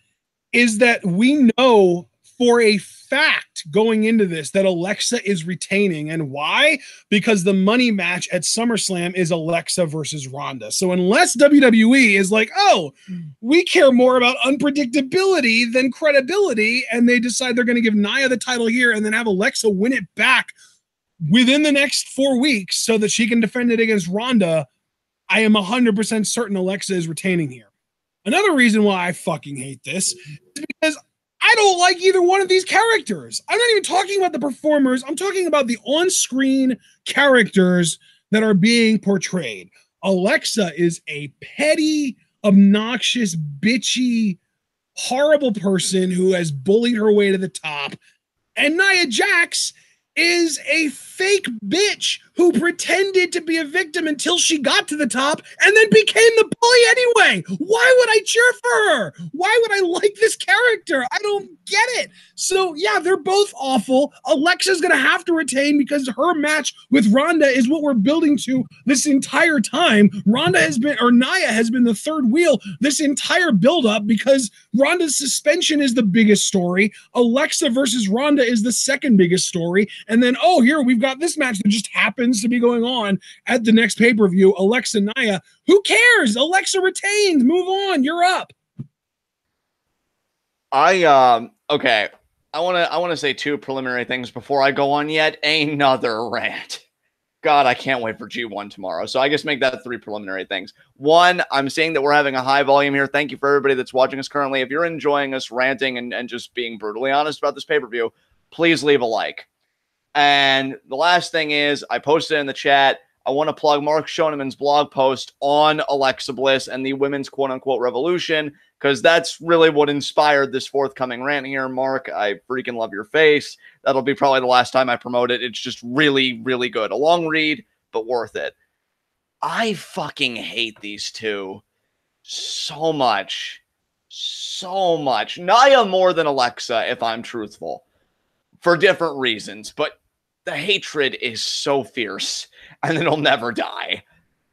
is that we know for a fact going into this that Alexa is retaining. And why? Because the money match at SummerSlam is Alexa versus Ronda. So unless WWE is like, oh, we care more about unpredictability than credibility, and they decide they're going to give Nia the title here and then have Alexa win it back within the next 4 weeks so that she can defend it against Ronda, I am 100% certain Alexa is retaining here. Another reason why I fucking hate this is because I don't like either one of these characters. I'm not even talking about the performers. I'm talking about the on-screen characters that are being portrayed. Alexa is a petty, obnoxious, bitchy, horrible person who has bullied her way to the top. And Nia Jax is a fake bitch who pretended to be a victim until she got to the top and then became the bully anyway. Why would I cheer for her? Why would I like this character? I don't get it. So yeah, they're both awful. Alexa's gonna have to retain because her match with Ronda is what we're building to this entire time. Nia has been the third wheel this entire buildup because Ronda's suspension is the biggest story. Alexa versus Ronda is the second biggest story. And then, oh, here we've got this match that just happens to be going on at the next pay-per-view. Alexa Nia. Who cares? Alexa retained. Move on. You're up. Okay. I want to say two preliminary things before I go on yet another rant. God, I can't wait for G1 tomorrow. So I guess make that three preliminary things. One, I'm seeing that we're having a high volume here. Thank you for everybody that's watching us currently. If you're enjoying us ranting and just being brutally honest about this pay-per-view, please leave a like. And the last thing is, I posted in the chat, I want to plug Mark Schoenemann's blog post on Alexa Bliss and the women's quote-unquote revolution, because that's really what inspired this forthcoming rant here. Mark, I freaking love your face. That'll be probably the last time I promote it. It's just really, really good. A long read, but worth it. I fucking hate these two so much. So much. Nia more than Alexa, if I'm truthful. For different reasons, but the hatred is so fierce, and it'll never die.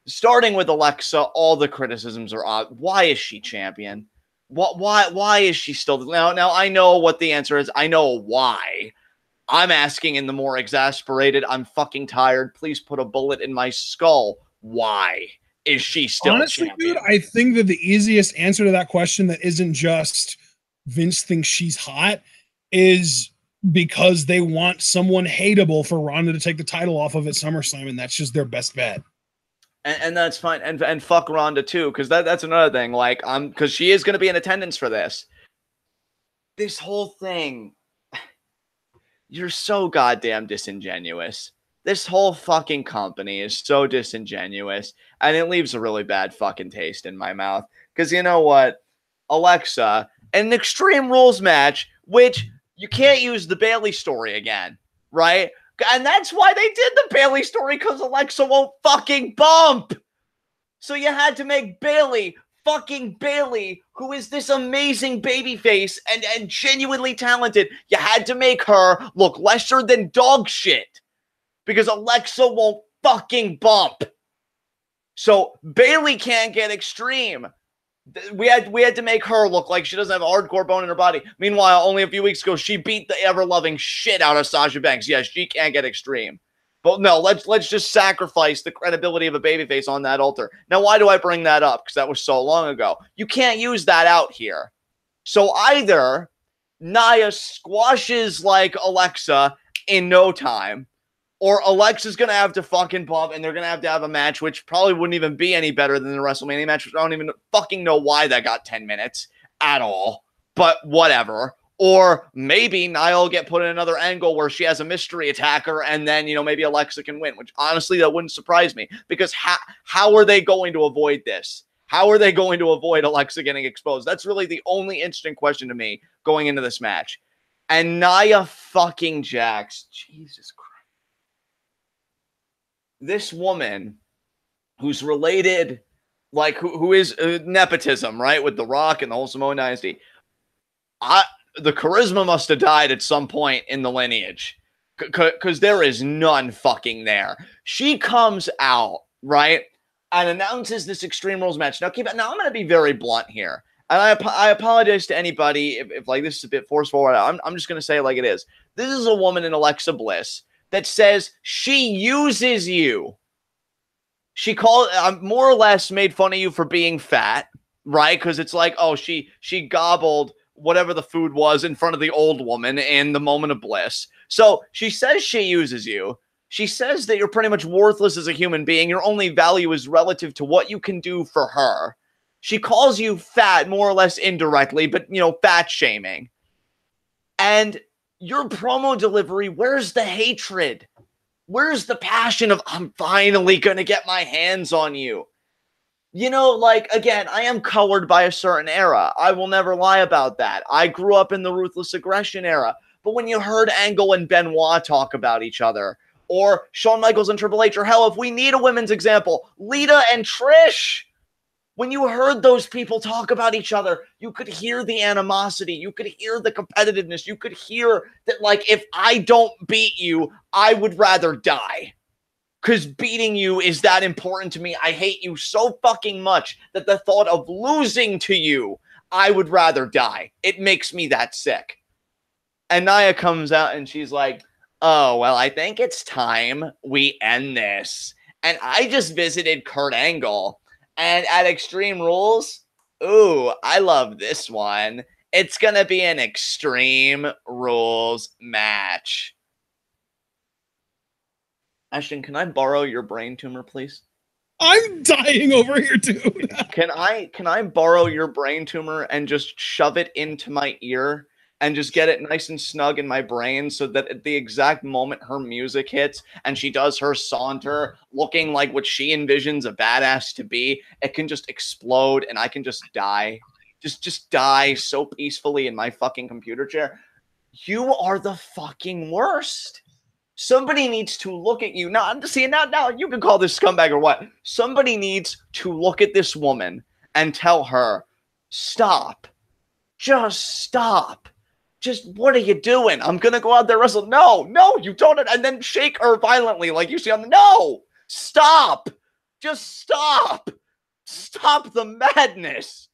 Starting with Alexa, all the criticisms are odd. Why is she champion? Why is she still... Now, I know what the answer is. I know why. I'm asking in the more exasperated, I'm fucking tired, please put a bullet in my skull. Why is she still honestly, champion? Dude, I think that the easiest answer to that question that isn't just Vince thinks she's hot is... because they want someone hateable for Ronda to take the title off of at SummerSlam, and that's just their best bet. And that's fine. And fuck Ronda too, because that's another thing. Like, because she is going to be in attendance for this. This whole thing, you're so goddamn disingenuous. This whole fucking company is so disingenuous, and it leaves a really bad fucking taste in my mouth. Because you know what? Alexa, an Extreme Rules match, which... you can't use the Bayley story again, right? And that's why they did the Bayley story, because Alexa won't fucking bump. So you had to make Bayley, fucking Bayley, who is this amazing babyface and genuinely talented, you had to make her look lesser than dog shit because Alexa won't fucking bump. So Bayley can't get Extreme. We had to make her look like she doesn't have a hardcore bone in her body. Meanwhile, only a few weeks ago, she beat the ever-loving shit out of Sasha Banks. Yes, she can't get Extreme. But no, let's just sacrifice the credibility of a babyface on that altar. Now, why do I bring that up? Because that was so long ago. You can't use that out here. So either Nia squashes like Alexa in no time, or Alexa's going to have to fucking bump, and they're going to have a match, which probably wouldn't even be any better than the WrestleMania match, which I don't even fucking know why that got 10 minutes at all. But whatever. Or maybe Nia will get put in another angle where she has a mystery attacker, and then, maybe Alexa can win, which honestly, that wouldn't surprise me. Because how are they going to avoid this? How are they going to avoid Alexa getting exposed? That's really the only interesting question to me going into this match. And Nia fucking Jax. Jesus Christ. This woman who's related, like, who is nepotism, right? With The Rock and the whole Samoan dynasty. The charisma must have died at some point in the lineage. Because there is none fucking there. She comes out, right? And announces this Extreme Rules match. Now, I'm going to be very blunt here. And I apologize to anybody if like this is a bit forceful. I'm just going to say it like it is. This is a woman in Alexa Bliss that says she uses you. She more or less made fun of you for being fat, right? Because it's like, oh, she gobbled whatever the food was in front of the old woman in the moment of bliss. So she says she uses you. She says that you're pretty much worthless as a human being. Your only value is relative to what you can do for her. She calls you fat, more or less indirectly, but, fat shaming. And your promo delivery, where's the hatred? Where's the passion of, I'm finally going to get my hands on you? Again, I am colored by a certain era. I will never lie about that. I grew up in the ruthless aggression era. But when you heard Angle and Benoit talk about each other, or Shawn Michaels and Triple H, or hell, if we need a women's example, Lita and Trish, when you heard those people talk about each other, you could hear the animosity. You could hear the competitiveness. You could hear that, like, if I don't beat you, I would rather die. Because beating you is that important to me. I hate you so fucking much that the thought of losing to you, I would rather die. It makes me that sick. And Nia comes out and she's like, oh, well, I think it's time we end this. And I just visited Kurt Angle. And at Extreme Rules, ooh, I love this one. It's going to be an Extreme Rules match. Ashton, can I borrow your brain tumor, please? I'm dying over here, dude. Can I borrow your brain tumor and just shove it into my ear and just get it nice and snug in my brain so that at the exact moment her music hits and she does her saunter looking like what she envisions a badass to be, it can just explode and I can just die. Just die so peacefully in my fucking computer chair. You are the fucking worst. Somebody needs to look at you. Now, now you can call this scumbag or what. Somebody needs to look at this woman and tell her, stop. Just stop. Just, what are you doing? I'm going to go out there and wrestle. No, you don't. And then shake her violently like you see on the, no, stop. Just stop. Stop the madness.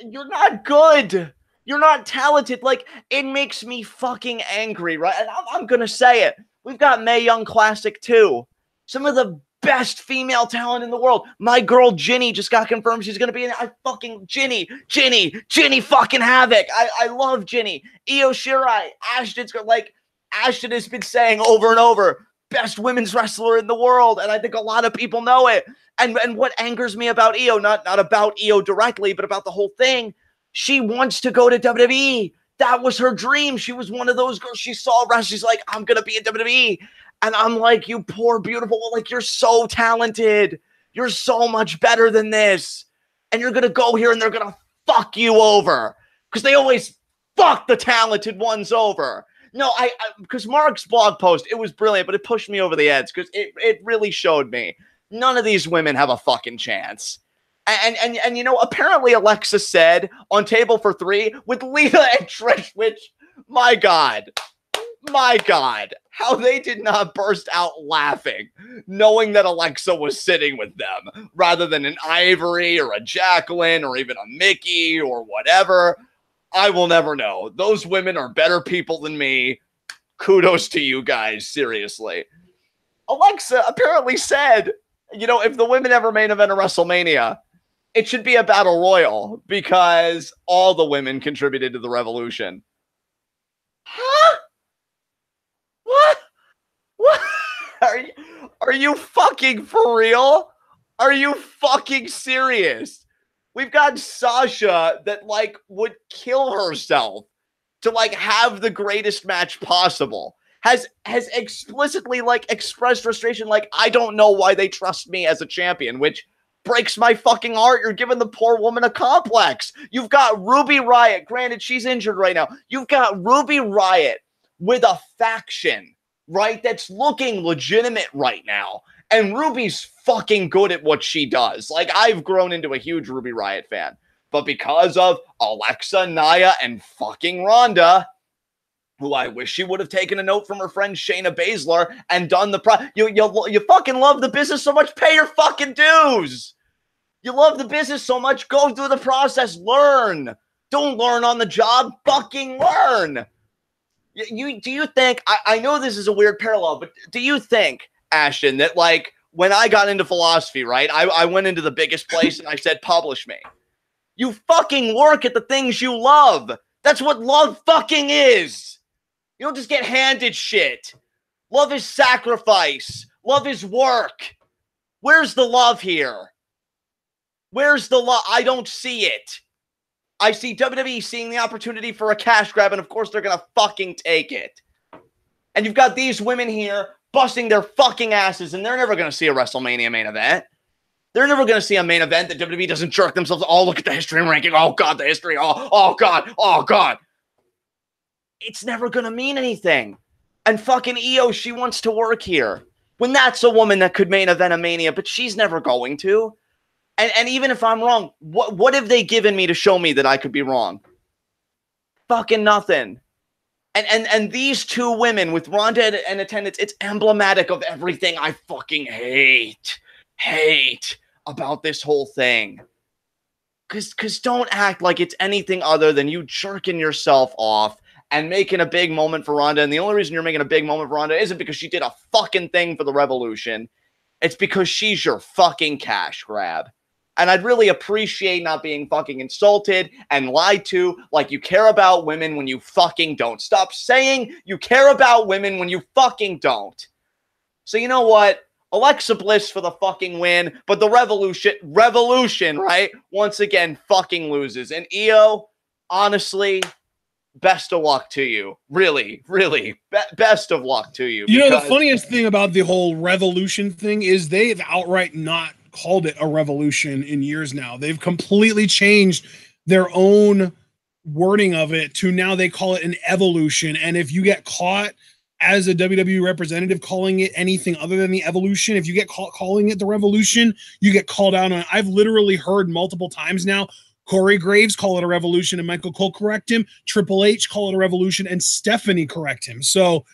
You're not good. You're not talented. Like, it makes me fucking angry, right? And I'm going to say it. We've got Mae Young Classic 2. Some of the best female talent in the world. My girl Ginny just got confirmed she's going to be in it. I fucking, Ginny fucking Havoc. I love Ginny. Io Shirai, Ashton's like, Ashton has been saying over and over, best women's wrestler in the world. And I think a lot of people know it. And what angers me about Io, not about Io directly, but about the whole thing, she wants to go to WWE. That was her dream. She was one of those girls. She saw wrestling. She's like, I'm going to be in WWE. And I'm like, you poor, beautiful. Like, you're so talented. You're so much better than this. And you're going to go here and they're going to fuck you over. Because they always fuck the talented ones over. No, because Mark's blog post, it was brilliant, but it pushed me over the edge because it really showed me none of these women have a fucking chance. And you know, apparently Alexa said on Table for Three with Lita and Trish, which, my God, how they did not burst out laughing, knowing that Alexa was sitting with them, rather than an Ivory or a Jacqueline or even a Mickey or whatever. I will never know. Those women are better people than me. Kudos to you guys, seriously. Alexa apparently said, you know, if the women ever main event a WrestleMania, it should be a battle royal because all the women contributed to the revolution. Huh? What? What? Are you fucking for real? Are you fucking serious? We've got Sasha that, like, would kill herself to, like, have the greatest match possible. Has explicitly, like, expressed frustration, like, I don't know why they trust me as a champion, which breaks my fucking heart. You're giving the poor woman a complex. You've got Ruby Riott. Granted, she's injured right now. You've got Ruby Riott with a faction, right, that's looking legitimate right now. And Ruby's fucking good at what she does. Like, I've grown into a huge Ruby Riott fan. But because of Alexa, Nia, and fucking Ronda, who I wish she would have taken a note from her friend Shayna Baszler and done the you fucking love the business so much, pay your fucking dues. You love the business so much, go through the process, learn. Don't learn on the job, fucking learn. Do you think, I know this is a weird parallel, but do you think, Ashton, that, like, when I got into philosophy, right, I went into the biggest place and I said, publish me. You fucking work at the things you love. That's what love fucking is. You don't just get handed shit. Love is sacrifice. Love is work. Where's the love here? Where's the love? I don't see it. I see WWE seeing the opportunity for a cash grab, and of course they're going to fucking take it. And you've got these women here busting their fucking asses, and they're never going to see a WrestleMania main event. They're never going to see a main event that WWE doesn't jerk themselves. Oh, look at the history and ranking. Oh, God, the history. Oh, God. Oh, God. It's never going to mean anything. And fucking Io, she wants to work here. When that's a woman that could main event a Mania, but she's never going to. And even if I'm wrong, what have they given me to show me that I could be wrong? Fucking nothing. And these two women with Ronda in attendance, it's emblematic of everything I fucking hate about this whole thing. Because don't act like it's anything other than you jerking yourself off and making a big moment for Ronda. And the only reason you're making a big moment for Ronda isn't because she did a fucking thing for the revolution. It's because she's your fucking cash grab. And I'd really appreciate not being fucking insulted and lied to like you care about women when you fucking don't. Stop saying you care about women when you fucking don't. So you know what? Alexa Bliss for the fucking win, but the revolution, right? Once again, fucking loses. And Io, honestly, best of luck to you. Really, best of luck to you. You know, the funniest thing about the whole revolution thing is they've outright not called it a revolution in years now. They've completely changed their own wording of it to now they call it an evolution. And if you get caught as a WWE representative calling it anything other than the evolution, if you get caught calling it the revolution, you get called out on it. I've literally heard multiple times now Corey Graves call it a revolution and Michael Cole correct him, Triple H call it a revolution and Stephanie correct him. So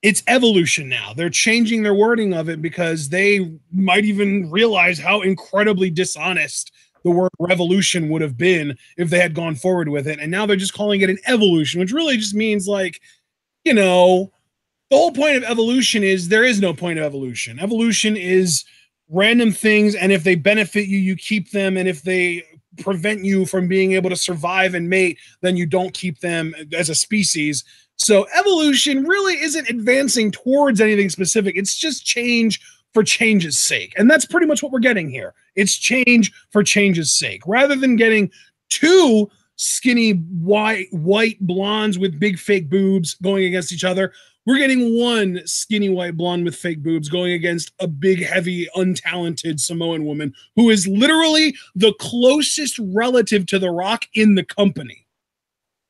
it's evolution now. They're changing their wording of it because they might even realize how incredibly dishonest the word revolution would have been if they had gone forward with it. And now they're just calling it an evolution, which really just means, like, you know, the whole point of evolution is there is no point of evolution. Evolution is random things, and if they benefit you, you keep them, and if they prevent you from being able to survive and mate, then you don't keep them as a species. So evolution really isn't advancing towards anything specific. It's just change for change's sake. And that's pretty much what we're getting here. It's change for change's sake. Rather than getting two skinny white blondes with big fake boobs going against each other, we're getting one skinny white blonde with fake boobs going against a big, heavy, untalented Samoan woman who is literally the closest relative to The Rock in the company.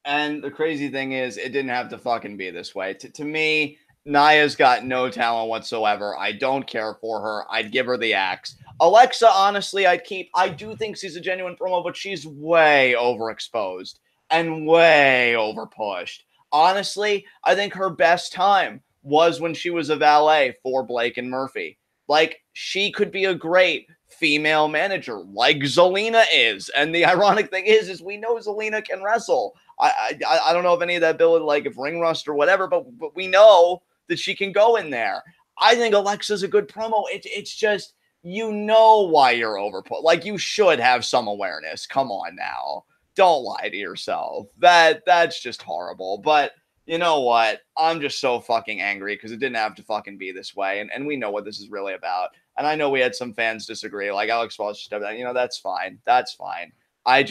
And the crazy thing is, it didn't have to fucking be this way. To me, Nia's got no talent whatsoever. I don't care for her. I'd give her the axe. Alexa, honestly, I'd keep. I do think she's a genuine promo, but she's way overexposed and way overpushed. Honestly, I think her best time was when she was a valet for Blake and Murphy. Like, she could be a great female manager like Zelina is. And the ironic thing is we know Zelina can wrestle. I don't know if any of that ability, like if ring rust or whatever, but we know that she can go in there. I think Alexa's a good promo. It's just, you know why you're overput. Like, you should have some awareness. Come on now. Don't lie to yourself. That's just horrible. But you know what? I'm just so fucking angry because it didn't have to fucking be this way. And we know what this is really about. And I know we had some fans disagree. Like, Alex Walsh, you know, that's fine. That's fine. I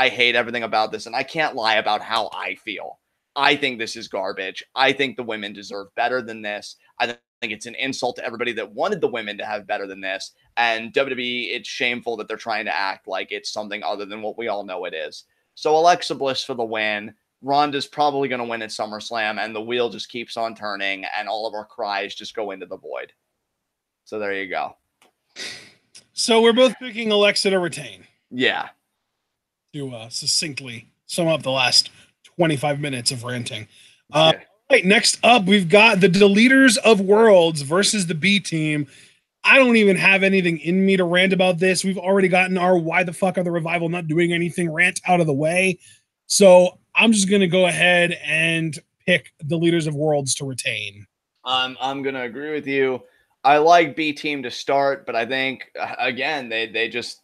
hate everything about this. And I can't lie about how I feel. I think this is garbage. I think the women deserve better than this. I think it's an insult to everybody that wanted the women to have better than this. And WWE, it's shameful that they're trying to act like it's something other than what we all know it is. So Alexa Bliss for the win. Ronda's probably going to win at SummerSlam, and the wheel just keeps on turning, and all of our cries just go into the void. So there you go. So we're both picking Alexa to retain. Yeah. To succinctly sum up the last 25 minutes of ranting. Okay. Right, next up, we've got the DelEaters of Worlds versus the B Team. I don't even have anything in me to rant about this. We've already gotten our why the fuck are the Revival not doing anything rant out of the way. So I'm just going to go ahead and pick DelEaters of Worlds to retain. I'm going to agree with you. I like B Team to start, but I think, again, they just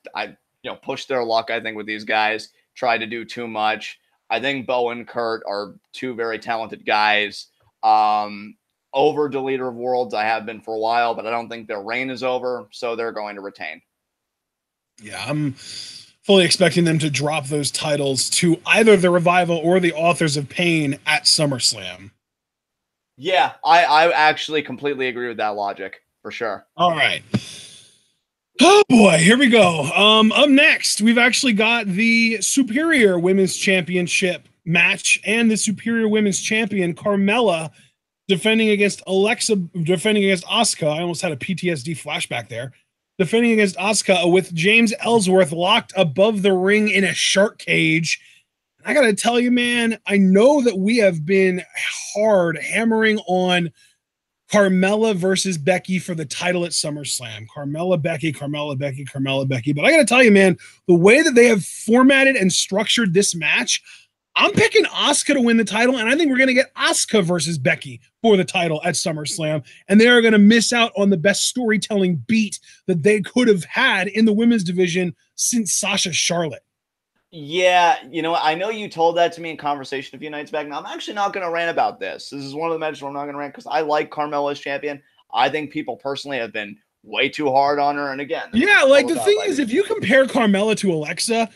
pushed their luck, I think, with these guys. Tried to do too much. I think Bo and Kurt are two very talented guys. Over DelEater of Worlds, I have been for a while, but I don't think their reign is over, so they're going to retain. Yeah, I'm fully expecting them to drop those titles to either the Revival or the Authors of Pain at SummerSlam. Yeah, I actually completely agree with that logic, for sure. All right. Oh boy, here we go. Up next, we've actually got the Superior Women's Championship match and the Superior Women's Champion, Carmella, defending against Asuka. I almost had a PTSD flashback there. Defending against Asuka with James Ellsworth locked above the ring in a shark cage. I gotta tell you, man, I know that we have been hard hammering on Carmella versus Becky for the title at SummerSlam. Carmella, Becky. But I gotta tell you, man, the way that they have formatted and structured this match, I'm picking Asuka to win the title, and I think we're going to get Asuka versus Becky for the title at SummerSlam, and they are going to miss out on the best storytelling beat that they could have had in the women's division since Sasha Charlotte. Yeah, I know you told that to me in conversation a few nights back. Now, I'm actually not going to rant about this. This is one of the matches where I'm not going to rant because I like Carmella as champion. I think people personally have been way too hard on her, and again... Yeah, like, the thing is, if you compare Carmella to Alexa...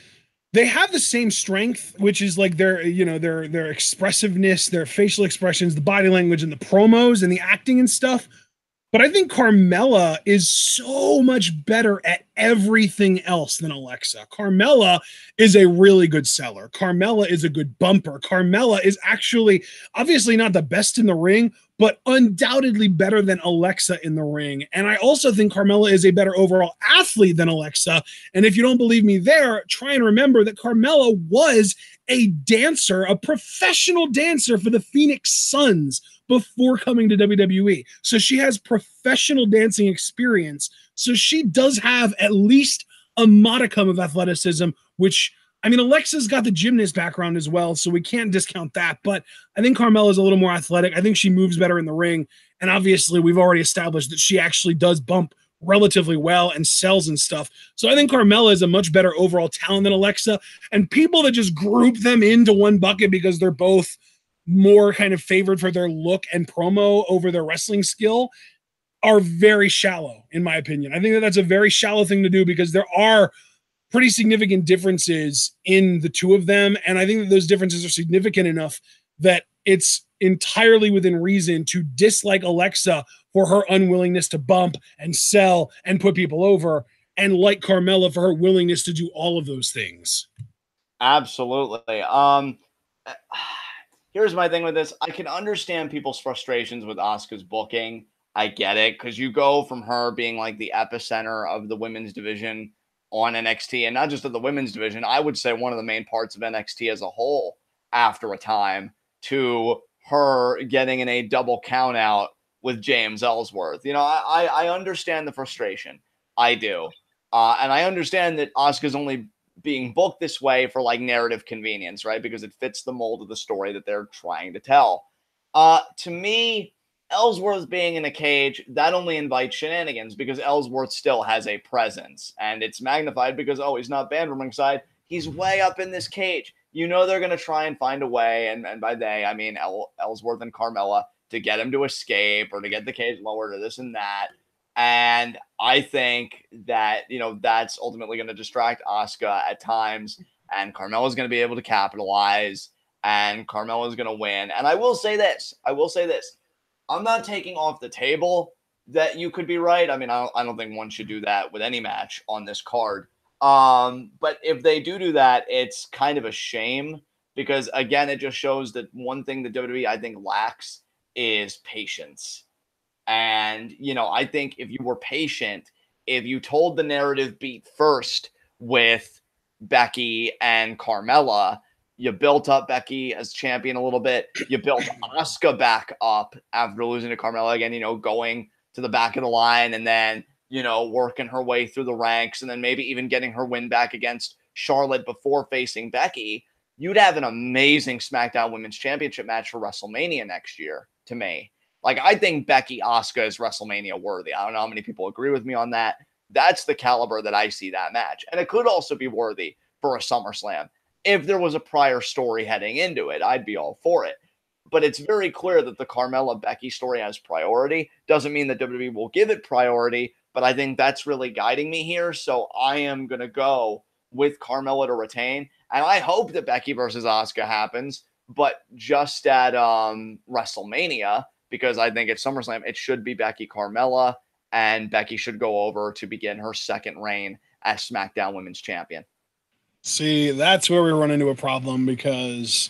they have the same strength, which is like their expressiveness, their facial expressions, the body language, and the promos and the acting and stuff. But I think Carmella is so much better at everything else than Alexa. Carmella is a really good seller. Carmella is a good bumper. Carmella is actually obviously not the best in the ring, but undoubtedly better than Alexa in the ring. And I also think Carmella is a better overall athlete than Alexa. And if you don't believe me there, try and remember that Carmella was a dancer, a professional dancer for the Phoenix Suns before coming to WWE. So she has professional dancing experience. So she does have at least a modicum of athleticism, which, I mean, Alexa's got the gymnast background as well, so we can't discount that. But I think Carmella's a little more athletic. I think she moves better in the ring. And obviously, we've already established that she actually does bump relatively well and sells and stuff. So I think Carmella is a much better overall talent than Alexa. And people that just group them into one bucket because they're both more kind of favored for their look and promo over their wrestling skill are very shallow, in my opinion. I think that that's a very shallow thing to do because there are pretty significant differences in the two of them. And I think that those differences are significant enough that it's entirely within reason to dislike Alexa for her unwillingness to bump and sell and put people over, and like Carmella for her willingness to do all of those things. Absolutely. Here's my thing with this. I can understand people's frustrations with Asuka's booking. I get it, because you go from her being like the epicenter of the women's division on NXT, and not just of the women's division, I would say one of the main parts of NXT as a whole after a time, to her getting in a double count out with James Ellsworth. I understand the frustration. I do. And I understand that Asuka's only being booked this way for like narrative convenience, right? Because it fits the mold of the story that they're trying to tell. To me, Ellsworth being in a cage, that only invites shenanigans because Ellsworth still has a presence, and it's magnified because, oh, he's not banned from ringside. He's way up in this cage. You know they're going to try and find a way, and by they, I mean Ellsworth and Carmella, to get him to escape or to get the cage lowered or this and that. And I think that, that's ultimately going to distract Asuka at times, and Carmella's going to be able to capitalize, and Carmella's going to win. And I will say this. I'm not taking off the table that you could be right. I mean, I don't think one should do that with any match on this card. But if they do that, it's kind of a shame because, again, it just shows that one thing that WWE, I think, lacks is patience. And, I think if you were patient, if you told the narrative beat first with Becky and Carmella, you built up Becky as champion a little bit. You built Asuka back up after losing to Carmella again, going to the back of the line and then, working her way through the ranks and then maybe even getting her win back against Charlotte before facing Becky. You'd have an amazing SmackDown Women's Championship match for WrestleMania next year, to me. Like, I think Becky Asuka is WrestleMania worthy. I don't know how many people agree with me on that. That's the caliber that I see that match. And it could also be worthy for a SummerSlam. If there was a prior story heading into it, I'd be all for it. But it's very clear that the Carmella-Becky story has priority. Doesn't mean that WWE will give it priority, but I think that's really guiding me here. So I am going to go with Carmella to retain. And I hope that Becky versus Asuka happens, but just at WrestleMania, because I think at SummerSlam, it should be Becky Carmella, and Becky should go over to begin her second reign as SmackDown Women's Champion. See, that's where we run into a problem because,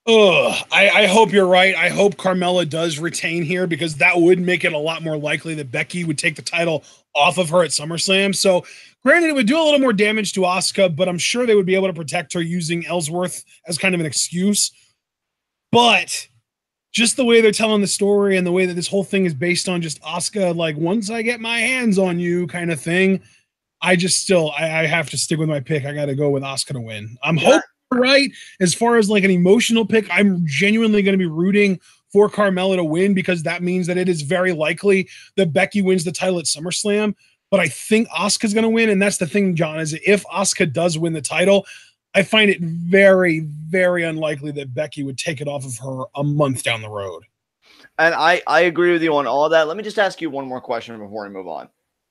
I hope you're right. I hope Carmella does retain here because that would make it a lot more likely that Becky would take the title off of her at SummerSlam. So, granted, it would do a little more damage to Asuka, but I'm sure they would be able to protect her using Ellsworth as kind of an excuse. But just the way they're telling the story and the way that this whole thing is based on just Asuka, like, once I get my hands on you kind of thing, I have to stick with my pick. I got to go with Asuka to win. I'm hoping right. As far as like an emotional pick, I'm genuinely going to be rooting for Carmella to win because that means that it is very likely that Becky wins the title at SummerSlam. But I think Asuka's going to win. And that's the thing, John, is if Asuka does win the title, I find it very, very unlikely that Becky would take it off of her a month down the road. And I agree with you on all of that. Let me just ask you one more question before we move on.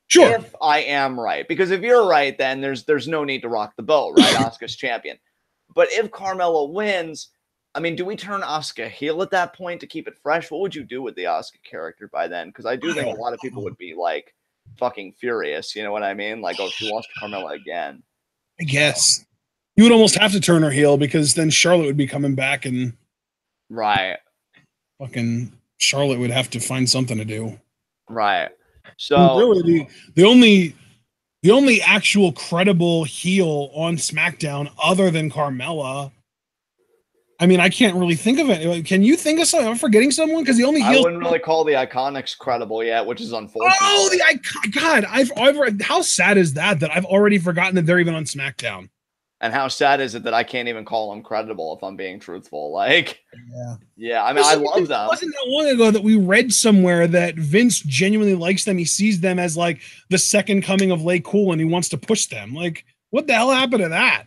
Sure. If I am right, because if you're right, then there's no need to rock the boat, right? Asuka's champion. But if Carmella wins, I mean, do we turn Asuka heel at that point to keep it fresh? What would you do with the Asuka character by then? Because I do think a lot of people would be like fucking furious. You know what I mean? Like, oh, she lost to Carmella again. I guess. You would almost have to turn her heel because then Charlotte would be coming back and right. Fucking Charlotte would have to find something to do. Right. So really the only actual credible heel on SmackDown other than Carmella. I mean, I can't really think of it. Can you think of something? I'm forgetting someone because the only heel I wouldn't really call the Iconics credible yet, which is unfortunate. Oh, the Icon! God, how sad is that I've already forgotten that they're even on SmackDown. And how sad is it that I can't even call them credible if I'm being truthful? Like, yeah. I mean, I love them. It wasn't that long ago that we read somewhere that Vince genuinely likes them. He sees them as like the second coming of Lay Cool, and he wants to push them. Like, what the hell happened to that?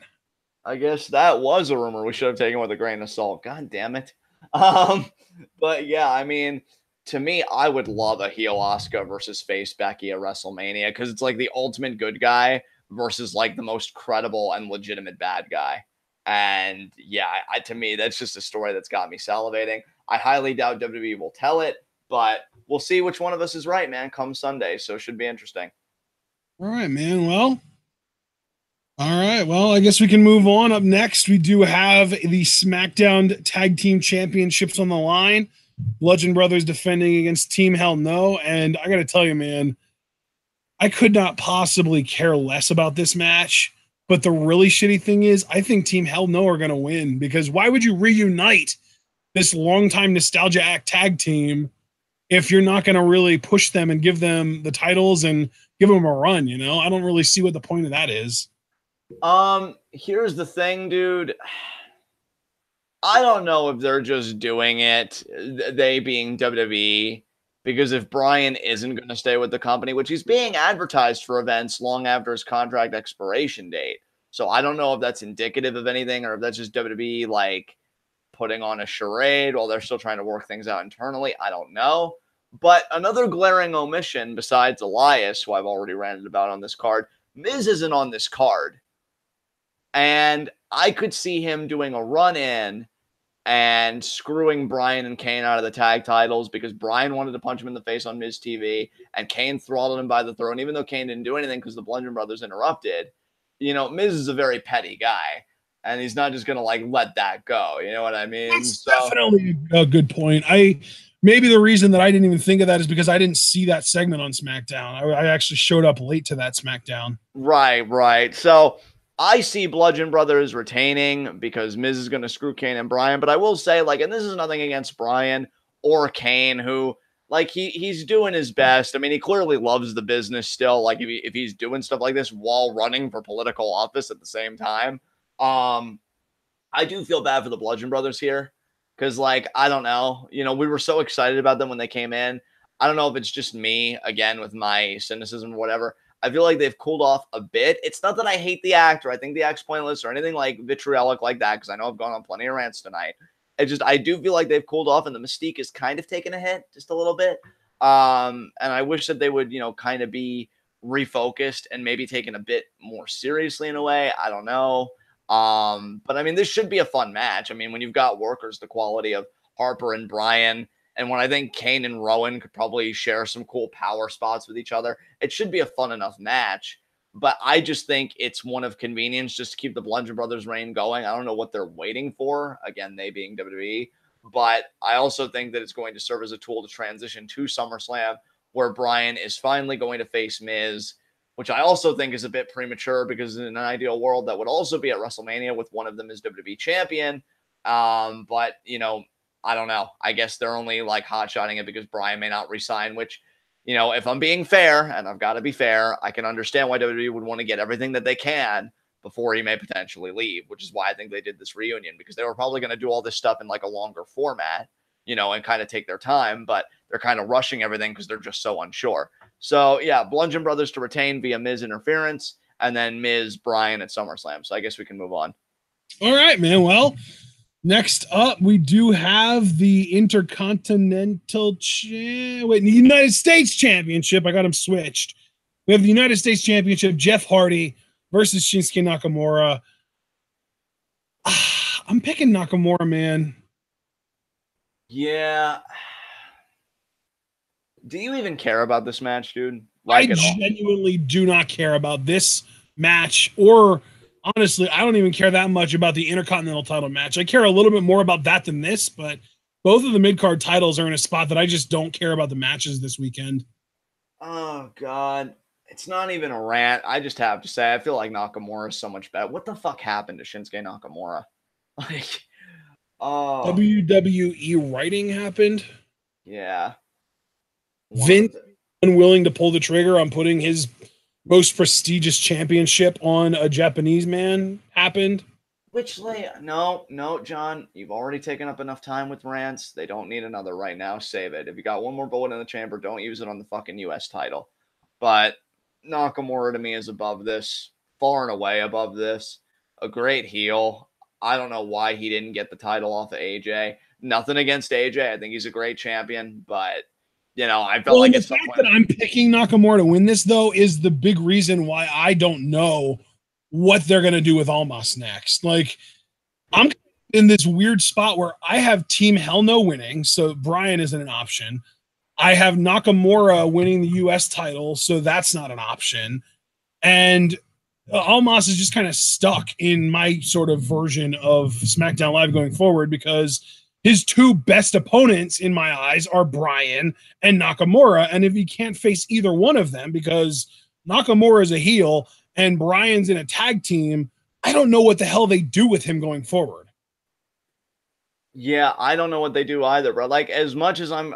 I guess that was a rumor we should have taken with a grain of salt. God damn it. But yeah, I mean, to me, I would love a heel Asuka versus face Becky at WrestleMania because it's like the ultimate good guy versus like the most credible and legitimate bad guy. And yeah, to me, that's just a story that's got me salivating. I highly doubt WWE will tell it, but we'll see which one of us is right, man, come Sunday. So it should be interesting. All right, man. Well, I guess we can move on. Up next, we do have the SmackDown Tag Team Championships on the line. Bludgeon Brothers defending against Team Hell No. And I got to tell you, man, I could not possibly care less about this match, but the really shitty thing is I think Team Hell No are going to win because why would you reunite this longtime nostalgia act tag team if you're not going to really push them and give them the titles and give them a run, you know? I don't really see what the point of that is. Here's the thing, dude. I don't know if they're just doing it, they being WWE, because if Bryan isn't going to stay with the company, which he's being advertised for events long after his contract expiration date. So I don't know if that's indicative of anything or if that's just WWE like putting on a charade while they're still trying to work things out internally. I don't know. But another glaring omission besides Elias, who I've already ranted about on this card, Miz isn't on this card. And I could see him doing a run-in and screwing Bryan and Kane out of the tag titles because Bryan wanted to punch him in the face on Miz TV and Kane throttled him by the throat. And even though Kane didn't do anything because the Bludgeon Brothers interrupted, you know, Miz is a very petty guy and he's not just going to like let that go. You know what I mean? That's definitely a good point. Maybe the reason that I didn't even think of that is because I didn't see that segment on SmackDown. I actually showed up late to that SmackDown. Right. So I see Bludgeon Brothers retaining because Miz is going to screw Kane and Bryan. But I will say, like, and this is nothing against Bryan or Kane, who, like, he's doing his best. I mean, he clearly loves the business still. Like, if he's doing stuff like this while running for political office at the same time, I do feel bad for the Bludgeon Brothers here because, like, I don't know. You know, we were so excited about them when they came in. I don't know if it's just me, again, with my cynicism or whatever. I feel like they've cooled off a bit. It's not that I hate the act or I think the act's pointless or anything like vitriolic like that, because I know I've gone on plenty of rants tonight. It just, I do feel like they've cooled off and the mystique is kind of taken a hit just a little bit. And I wish that they would, you know, kind of be refocused and maybe taken a bit more seriously in a way. I don't know. But I mean, this should be a fun match. I mean, when you've got workers the quality of Harper and Bryan, and when I think Kane and Rowan could probably share some cool power spots with each other, it should be a fun enough match. But I just think it's one of convenience just to keep the Bludgeon Brothers reign going. I don't know what they're waiting for. Again, they being WWE. But I also think that it's going to serve as a tool to transition to SummerSlam, where Bryan is finally going to face Miz, which I also think is a bit premature because in an ideal world, that would also be at WrestleMania with one of them as WWE champion. But, you know, I don't know. I guess they're only like hot-shotting it because Bryan may not resign, which, you know, if I'm being fair, and I've got to be fair, I can understand why WWE would want to get everything that they can before he may potentially leave, which is why I think they did this reunion, because they were probably going to do all this stuff in like a longer format, you know, and kind of take their time, but they're kind of rushing everything because they're just so unsure. So, yeah, Bludgeon Brothers to retain via Miz interference, and then Miz, Bryan at SummerSlam. So I guess we can move on. All right, man. Well, next up, we do have the Intercontinental the United States Championship. I got them switched. We have the United States Championship, Jeff Hardy versus Shinsuke Nakamura. I'm picking Nakamura, man. Yeah. Do you even care about this match, dude? Like, I genuinely do not care about this match, or honestly, I don't even care that much about the Intercontinental title match. I care a little bit more about that than this, but both of the mid-card titles are in a spot that I just don't care about the matches this weekend. Oh, God. It's not even a rant. I just have to say, I feel like Nakamura is so much better. What the fuck happened to Shinsuke Nakamura? Like, oh. WWE writing happened. Yeah. Vince unwilling to pull the trigger on putting his most prestigious championship on a Japanese man happened. Which, like, no, John, you've already taken up enough time with rants. They don't need another right now. Save it. If you got one more bullet in the chamber, don't use it on the fucking US title. But Nakamura to me is above this, far and away above this. A great heel. I don't know why he didn't get the title off of AJ. Nothing against AJ. I think he's a great champion, but you know, I felt like the fact that I'm picking Nakamura to win this, though, is the big reason why I don't know what they're going to do with Almas next. Like, I'm in this weird spot where I have Team Hell No winning, so Bryan isn't an option. I have Nakamura winning the U.S. title, so that's not an option. And Almas is just kind of stuck in my sort of version of SmackDown Live going forward because his two best opponents in my eyes are Bryan and Nakamura. And if he can't face either one of them because Nakamura is a heel and Bryan's in a tag team, I don't know what the hell they do with him going forward. Yeah, I don't know what they do either, bro. Like, as much as I'm,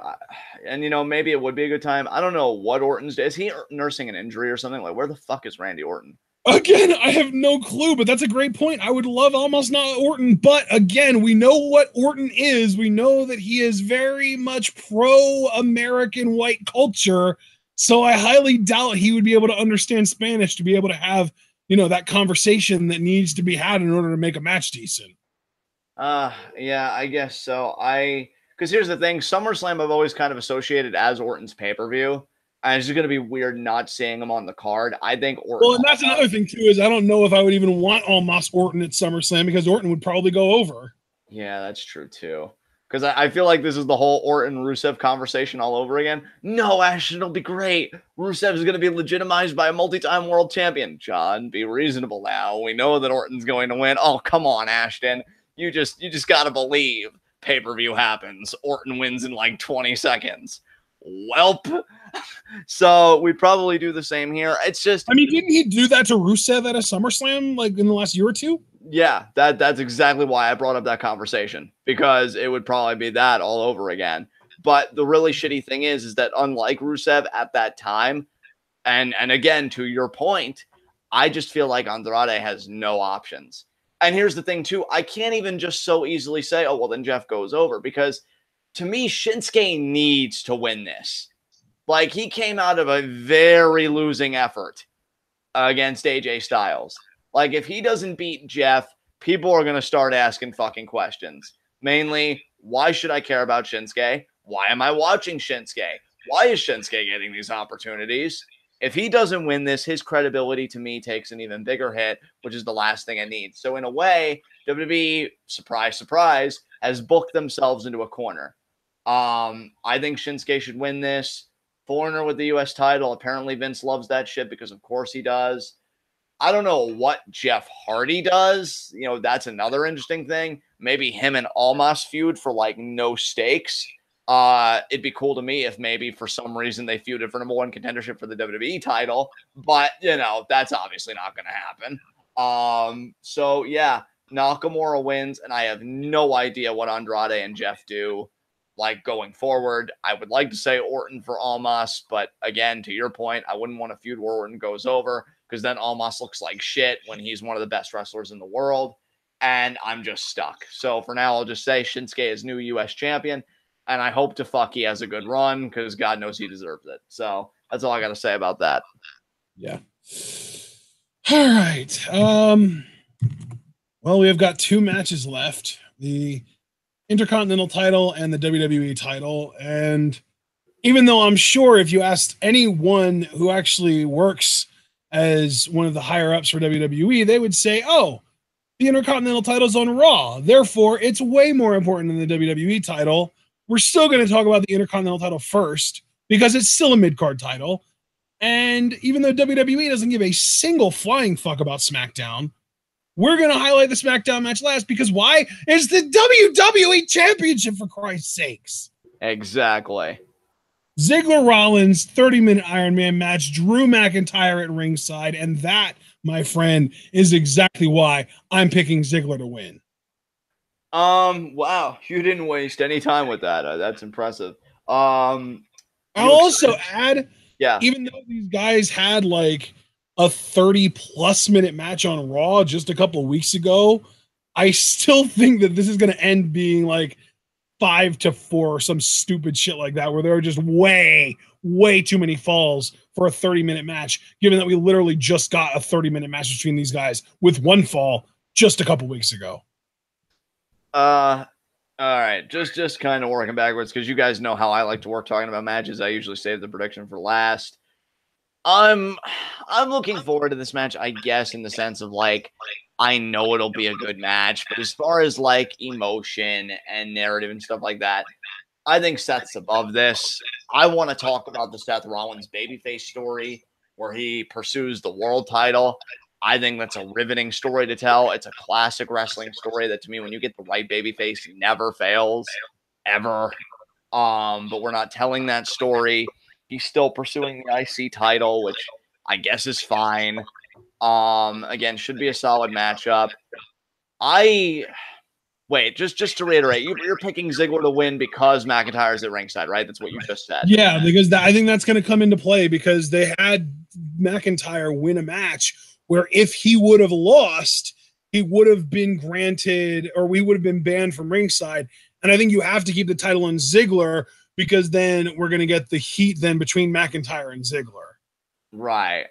and you know, maybe it would be a good time. I don't know what Orton's, is he nursing an injury or something? Like, where the fuck is Randy Orton? Again, I have no clue, but that's a great point. I would love Almas, not Orton, but again, we know what Orton is. We know that he is very much pro-American white culture, so I highly doubt he would be able to understand Spanish to be able to have, that conversation that needs to be had in order to make a match decent. Yeah, I guess so. Because here's the thing, SummerSlam I've always kind of associated as Orton's pay-per-view. And it's just going to be weird not seeing him on the card. I think Orton. Well, and that's another thing, too, is I don't know if I would even want Almas Orton at SummerSlam because Orton would probably go over. Yeah, that's true, too. Because I feel like this is the whole Orton-Rusev conversation all over again. No, Ashton, it'll be great. Rusev is going to be legitimized by a multi-time world champion. John, be reasonable now. We know that Orton's going to win. Oh, come on, Ashton. You just got to believe pay-per-view happens. Orton wins in like 20 seconds. Welp. So we probably do the same here. It's just, didn't he do that to Rusev at a SummerSlam like in the last year or two? Yeah, that's exactly why I brought up that conversation, because it would probably be that all over again. But the really shitty thing is that unlike Rusev at that time, and again, to your point, I just feel like Andrade has no options. And here's the thing too, I can't even just so easily say, oh, well, then Jeff goes over, because to me, Shinsuke needs to win this. Like, he came out of a very losing effort against AJ Styles. Like, if he doesn't beat Jeff, people are going to start asking fucking questions. Mainly, why should I care about Shinsuke? Why am I watching Shinsuke? Why is Shinsuke getting these opportunities? If he doesn't win this, his credibility to me takes an even bigger hit, which is the last thing I need. So in a way, WWE, surprise, surprise, has booked themselves into a corner. I think Shinsuke should win this. Foreigner with the U.S. title. Apparently Vince loves that shit because of course he does. I don't know what Jeff Hardy does. That's another interesting thing. Maybe him and Almas feud for like no stakes. It'd be cool to me if maybe for some reason they feuded for #1 contendership for the WWE title, but that's obviously not going to happen. So yeah, Nakamura wins, and I have no idea what Andrade and Jeff do like going forward. I would like to say Orton for Almas, but again, to your point, I wouldn't want to feud where Orton goes over, because then Almas looks like shit when he's one of the best wrestlers in the world, and I'm just stuck. So for now, I'll just say Shinsuke is new U.S. champion, and I hope to fuck he has a good run, because God knows he deserves it. So that's all I got to say about that. Yeah. All right. Well, we have got 2 matches left. The Intercontinental title and the WWE title. And even though I'm sure if you asked anyone who actually works as one of the higher ups for WWE, they would say, oh, the Intercontinental title's on Raw. Therefore, it's way more important than the WWE title. We're still going to talk about the Intercontinental title first because it's still a mid-card title. And even though WWE doesn't give a single flying fuck about SmackDown, we're going to highlight the SmackDown match last because why? It's the WWE Championship, for Christ's sakes. Exactly. Ziggler Rollins, 30-minute Iron Man match, Drew McIntyre at ringside, and that, my friend, is exactly why I'm picking Ziggler to win. Wow, you didn't waste any time with that. That's impressive. I'll also add, yeah, even though these guys had like a 30-plus minute match on Raw just a couple of weeks ago, I still think that this is going to end being like 5-4 or some stupid shit like that, where there are just way too many falls for a 30-minute match, given that we literally just got a 30-minute match between these guys with one fall just a couple weeks ago. All right, just kind of working backwards, because you guys know how I like to work talking about matches. I usually save the prediction for last. I'm looking forward to this match, I guess, in the sense of like, I know it'll be a good match, but as far as like emotion and narrative and stuff like that, I think Seth's above this. I want to talk about the Seth Rollins babyface story where he pursues the world title. I think that's a riveting story to tell. It's a classic wrestling story that, to me, when you get the right babyface, never fails, ever. But we're not telling that story. He's still pursuing the IC title, which I guess is fine. Again, should be a solid matchup. Wait, just to reiterate, you're picking Ziggler to win because McIntyre's at ringside, right? That's what you just said. Yeah, because I think that's going to come into play, because they had McIntyre win a match where if he would have lost, he would have been granted, or we would have been banned from ringside. And I think you have to keep the title on Ziggler, because then we're going to get the heat then between McIntyre and Ziggler. Right.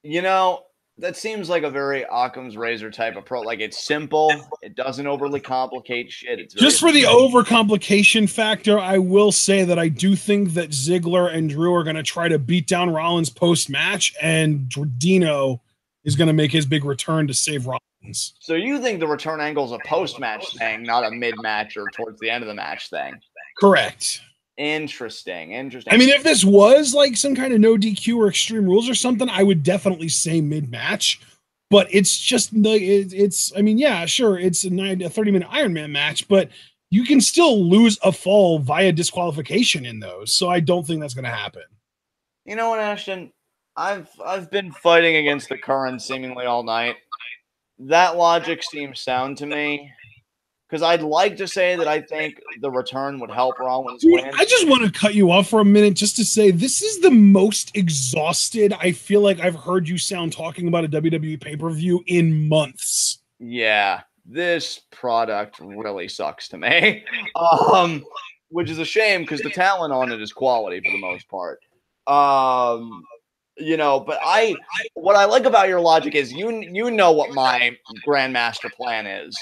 You know, that seems like a very Occam's razor type approach. Like, it's simple. It doesn't overly complicate shit. It's just for the overcomplication factor, I will say that I do think that Ziggler and Drew are going to try to beat down Rollins post-match, and Dino is going to make his big return to save Rollins. So you think the return angle is a post-match thing, not a mid-match or towards the end of the match thing? Correct. Interesting. I mean, if this was like some kind of no DQ or Extreme Rules or something, I would definitely say mid-match. But it's just, I mean, yeah, sure, it's a 30-minute Iron Man match, but you can still lose a fall via disqualification in those. So I don't think that's going to happen. You know what, Ashton? I've been fighting against the current seemingly all night. That logic seems sound to me, because I'd like to say that I think the return would help Rollins win. I just want to cut you off for a minute just to say this is the most exhausted I feel like I've heard you sound talking about a WWE pay-per-view in months. Yeah, this product really sucks to me. Which is a shame, because the talent on it is quality for the most part. You know, but what I like about your logic is you know what my grandmaster plan is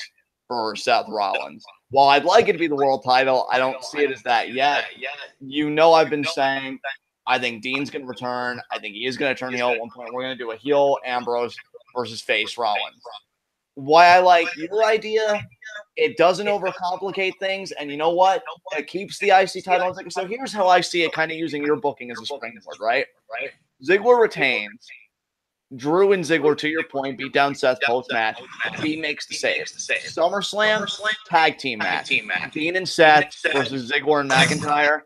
for Seth Rollins. While I'd like it to be the world title, I don't see it as that yet. You know, I've been saying I think Dean's going to return. I think he is going to turn heel at one point. We're going to do a heel Ambrose versus face Rollins. Why I like your idea, it doesn't overcomplicate things, and you know what? It keeps the IC title. So here's how I see it, kind of using your booking as a springboard, right? Ziggler retains. Drew and Ziggler, to your point, beat down Seth post-match. He makes the save. SummerSlam, tag team match. Dean and Seth versus Ziggler and McIntyre.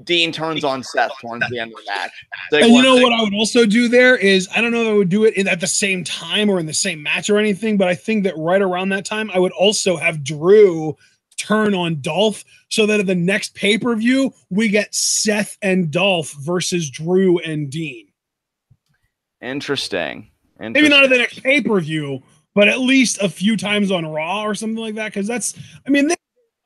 Dean turns on Seth towards the end of the match. And you know what I would also do there is, I don't know if I would do it at the same time or in the same match or anything, but I think that right around that time, I would also have Drew turn on Dolph, so that at the next pay-per-view, we get Seth and Dolph versus Drew and Dean. Interesting. Maybe not at the next pay-per-view, but at least a few times on Raw or something like that. Because that's, I mean, they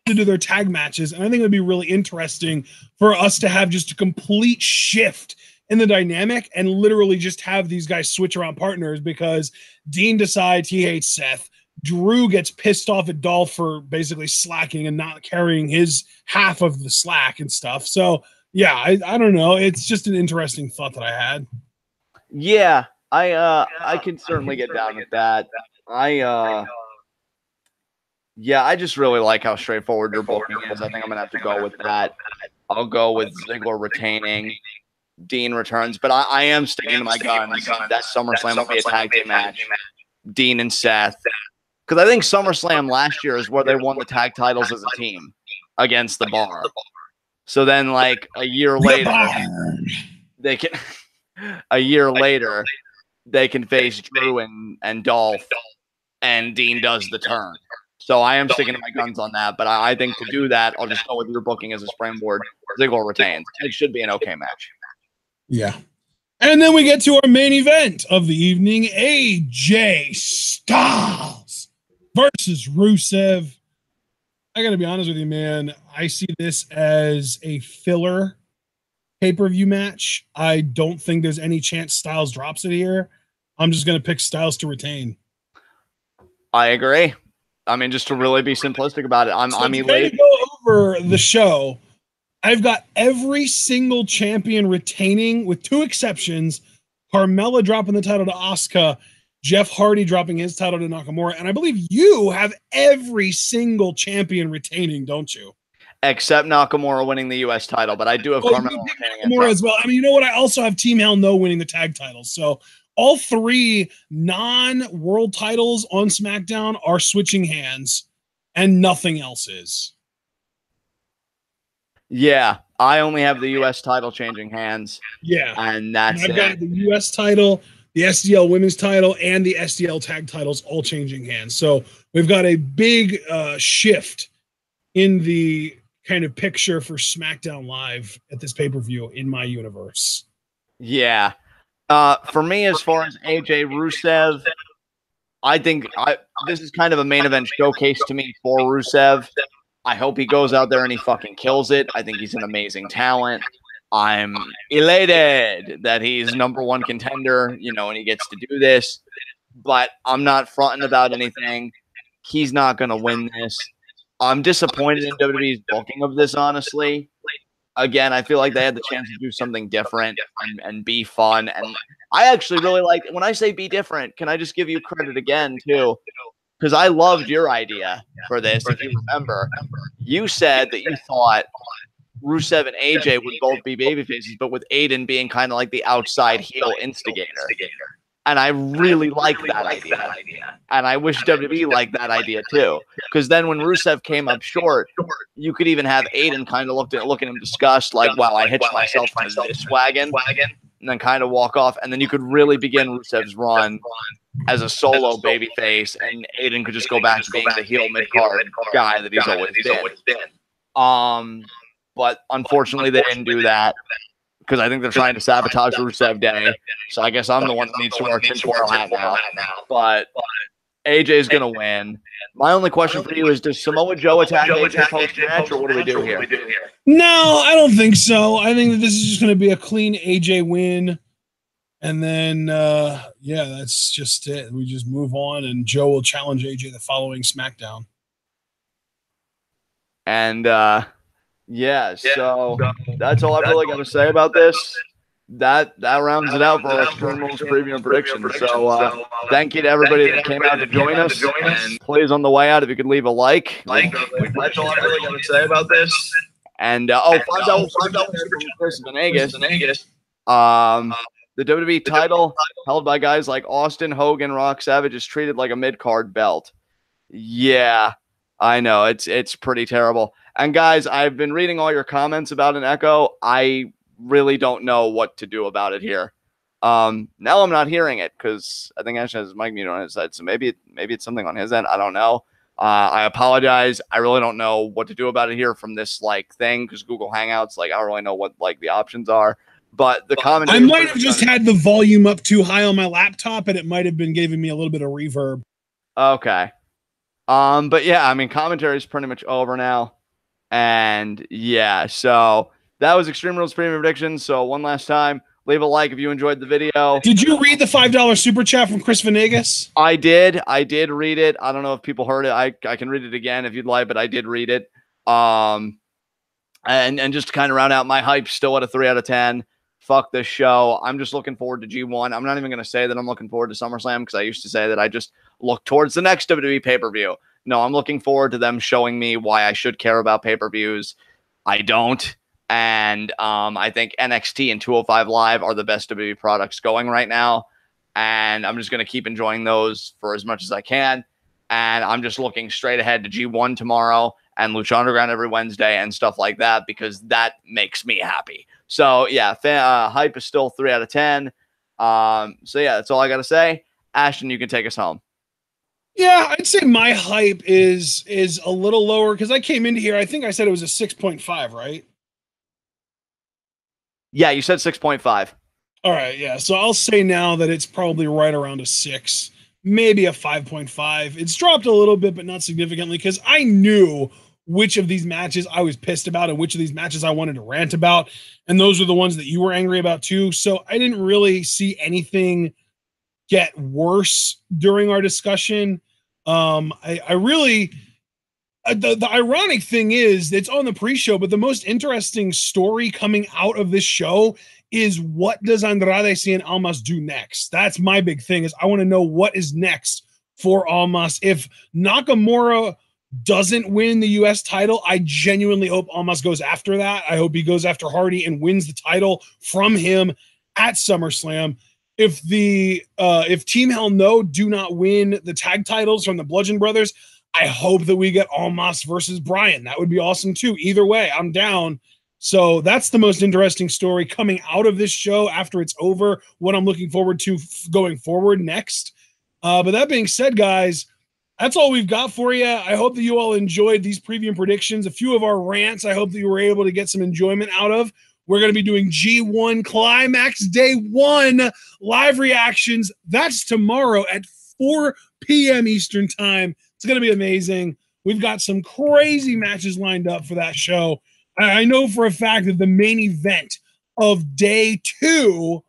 to do their tag matches, and I think it would be really interesting for us to have just a complete shift in the dynamic and literally just have these guys switch around partners, because Dean decides he hates Seth. Drew gets pissed off at Dolph for basically slacking and not carrying his half of the slack and stuff. So yeah, I don't know. It's just an interesting thought that I had. Yeah, I can certainly get down with that. Yeah, I just really like how straightforward your booking is. I think I'm gonna have to go with that. I'll go with Ziggler retaining, Dean returns, but I am sticking to my guns. That SummerSlam will be a tag team match. Dean and Seth. Because I think SummerSlam last year is where they won the tag titles as a team against the Bar. So then, like, a year later, they can face Drew and Dolph, and Dean does the turn. So I am sticking to my guns on that, but I think to do that, I'll just go with your booking as a springboard. Ziggler retains. It should be an okay match. Yeah. And then we get to our main event of the evening, AJ Styles versus Rusev. I got to be honest with you, man. I see this as a filler pay-per-view match. I don't think there's any chance Styles drops it here. I'm just going to pick Styles to retain. I agree. I mean, just to really be simplistic about it, I'm elated. To go over the show, I've got every single champion retaining, with two exceptions: Carmella dropping the title to Asuka, Jeff Hardy dropping his title to Nakamura, and I believe you have every single champion retaining, don't you? Except Nakamura winning the U.S. title, but I do have Carmella retaining Nakamura as well. I mean, you know what? I also have Team Hell No winning the tag titles, so all three non-world titles on SmackDown are switching hands, and nothing else is. Yeah, I only have the U.S. title changing hands. Yeah. And that's I've got the U.S. title, the SDL women's title, and the SDL tag titles all changing hands. So we've got a big shift in the kind of picture for SmackDown Live at this pay-per-view in my universe. Yeah. For me, as far as AJ Rusev, I think this is kind of a main event showcase to me for Rusev. I hope he goes out there and he fucking kills it. I think he's an amazing talent. I'm elated that he's #1 contender, you know, and he gets to do this. But I'm not fronting about anything. He's not going to win this. I'm disappointed in WWE's booking of this, honestly. Again, I feel like they had the chance to do something different and be fun. And I actually really like, when I say be different, can I just give you credit again, too? Because I loved your idea for this, if you remember. You said that you thought Rusev and AJ would both be babyfaces, but with Aiden being kind of like the outside heel instigator. And I really like that idea. And I wish WWE liked that idea too. Because then when Rusev came up short, you could even have Aiden kind of look at him disgust, like, wow, I hitched myself into this wagon, and then kind of walk off. And then you could really begin Rusev's run as a solo babyface, and Aiden could just go back to being the heel mid-card guy that he's always been. But unfortunately, they didn't do that. Because I think they're trying to sabotage Rusev Day. So I guess I'm the one that needs to wear a tinfoil hat now. But AJ's going to win. My only question for you is, does Samoa Joe attack AJ post-match, or what do we do here? No, I don't think so. I think that this is just going to be a clean AJ win. And then, yeah, that's just it. We just move on, and Joe will challenge AJ the following SmackDown. And, yeah, so that's all I really got to say about this. That rounds it out for our Extreme Rules preview and predictions. So thank you to everybody that came out to join us. And please, on the way out, if you could leave a like. That's all I really got to say about this. And $5 from Chris Venegas. The WWE title held by guys like Austin, Hogan, Rock Savage is treated like a mid-card belt. Yeah, I know. It's pretty terrible. And guys, I've been reading all your comments about an Echo. I really don't know what to do about it here. Now I'm not hearing it because I think Ash has his mic muted on his side. So maybe it's something on his end. I don't know. I apologize. I really don't know what to do about it here from this thing, because Google Hangouts, I don't really know what the options are. But the comment, I might have just had the volume up too high on my laptop, and it might have been giving me a little bit of reverb. Okay. But yeah, I mean, commentary is pretty much over now. And yeah, so that was Extreme Rules Premium Predictions. So one last time, leave a like if you enjoyed the video. Did you read the $5 super chat from Chris Venegas? I did read it. I don't know if people heard it. I can read it again if you'd like, but I did read it. And just to kind of round out my hype, still at a 3 out of 10. Fuck this show. I'm just looking forward to G1. I'm not even going to say that I'm looking forward to SummerSlam, because I used to say that I just look towards the next WWE pay-per-view. No, I'm looking forward to them showing me why I should care about pay-per-views. I don't. And I think NXT and 205 Live are the best WWE products going right now. And I'm just going to keep enjoying those for as much as I can. And I'm just looking straight ahead to G1 tomorrow and Lucha Underground every Wednesday and stuff like that, because that makes me happy. So, yeah, hype is still 3 out of 10. So, yeah, that's all I got to say. Ashton, you can take us home. Yeah, I'd say my hype is a little lower, because I came into here, I think I said it was a 6.5, right? Yeah, you said 6.5. All right, yeah. So I'll say now that it's probably right around a 6, maybe a 5.5. It's dropped a little bit, but not significantly, because I knew which of these matches I was pissed about and which of these matches I wanted to rant about. And those are the ones that you were angry about too. So I didn't really see anything get worse during our discussion. I really, the ironic thing is, it's on the pre-show, but the most interesting story coming out of this show is, what does Andrade, Cien, Almas do next? That's my big thing, is I want to know what is next for Almas. If Nakamura doesn't win the US title, I genuinely hope Almas goes after that. I hope he goes after Hardy and wins the title from him at SummerSlam. If Team Hell No do not win the tag titles from the Bludgeon Brothers, I hope that we get Almas versus Brian. That would be awesome too. Either way, I'm down. So that's the most interesting story coming out of this show after it's over, what I'm looking forward to going forward next. But that being said, guys, that's all we've got for you. I hope that you all enjoyed these preview predictions. A few of our rants, I hope that you were able to get some enjoyment out of. We're going to be doing G1 Climax Day 1 live reactions. That's tomorrow at 4 p.m. Eastern Time. It's going to be amazing. We've got some crazy matches lined up for that show. I know for a fact that the main event of Day 2,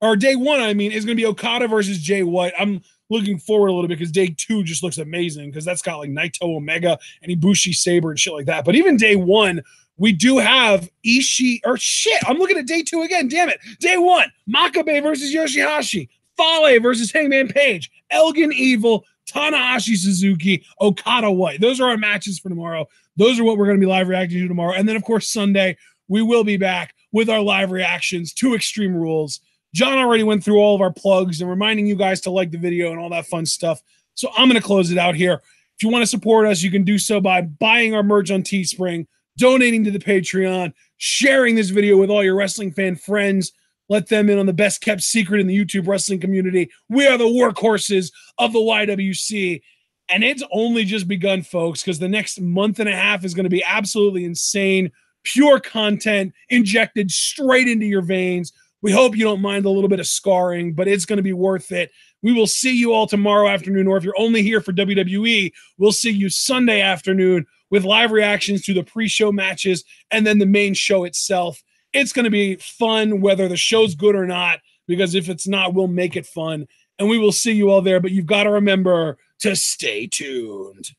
or Day 1, I mean, is going to be Okada versus Jay White. I'm looking forward a little bit because Day 2 just looks amazing because that's got like Naito Omega and Ibushi Sabre and shit like that. But even Day 1, we do have Ishii, or shit, I'm looking at Day 2 again, damn it. Day 1, Makabe versus Yoshihashi, Fale versus Hangman Page, Elgin Evil, Tanahashi Suzuki, Okada White. Those are our matches for tomorrow. Those are what we're going to be live reacting to tomorrow. And then, of course, Sunday, we will be back with our live reactions to Extreme Rules. John already went through all of our plugs and reminding you guys to like the video and all that fun stuff. So I'm going to close it out here. If you want to support us, you can do so by buying our merch on Teespring, donating to the Patreon, sharing this video with all your wrestling fan friends. Let them in on the best kept secret in the YouTube wrestling community. We are the workhorses of the YWC. And it's only just begun, folks, because the next month and a half is going to be absolutely insane. Pure content injected straight into your veins. We hope you don't mind a little bit of scarring, but it's going to be worth it. We will see you all tomorrow afternoon, or if you're only here for WWE, we'll see you Sunday afternoon with live reactions to the pre-show matches and then the main show itself. It's going to be fun, whether the show's good or not, because if it's not, we'll make it fun. And we will see you all there, but you've got to remember to stay tuned.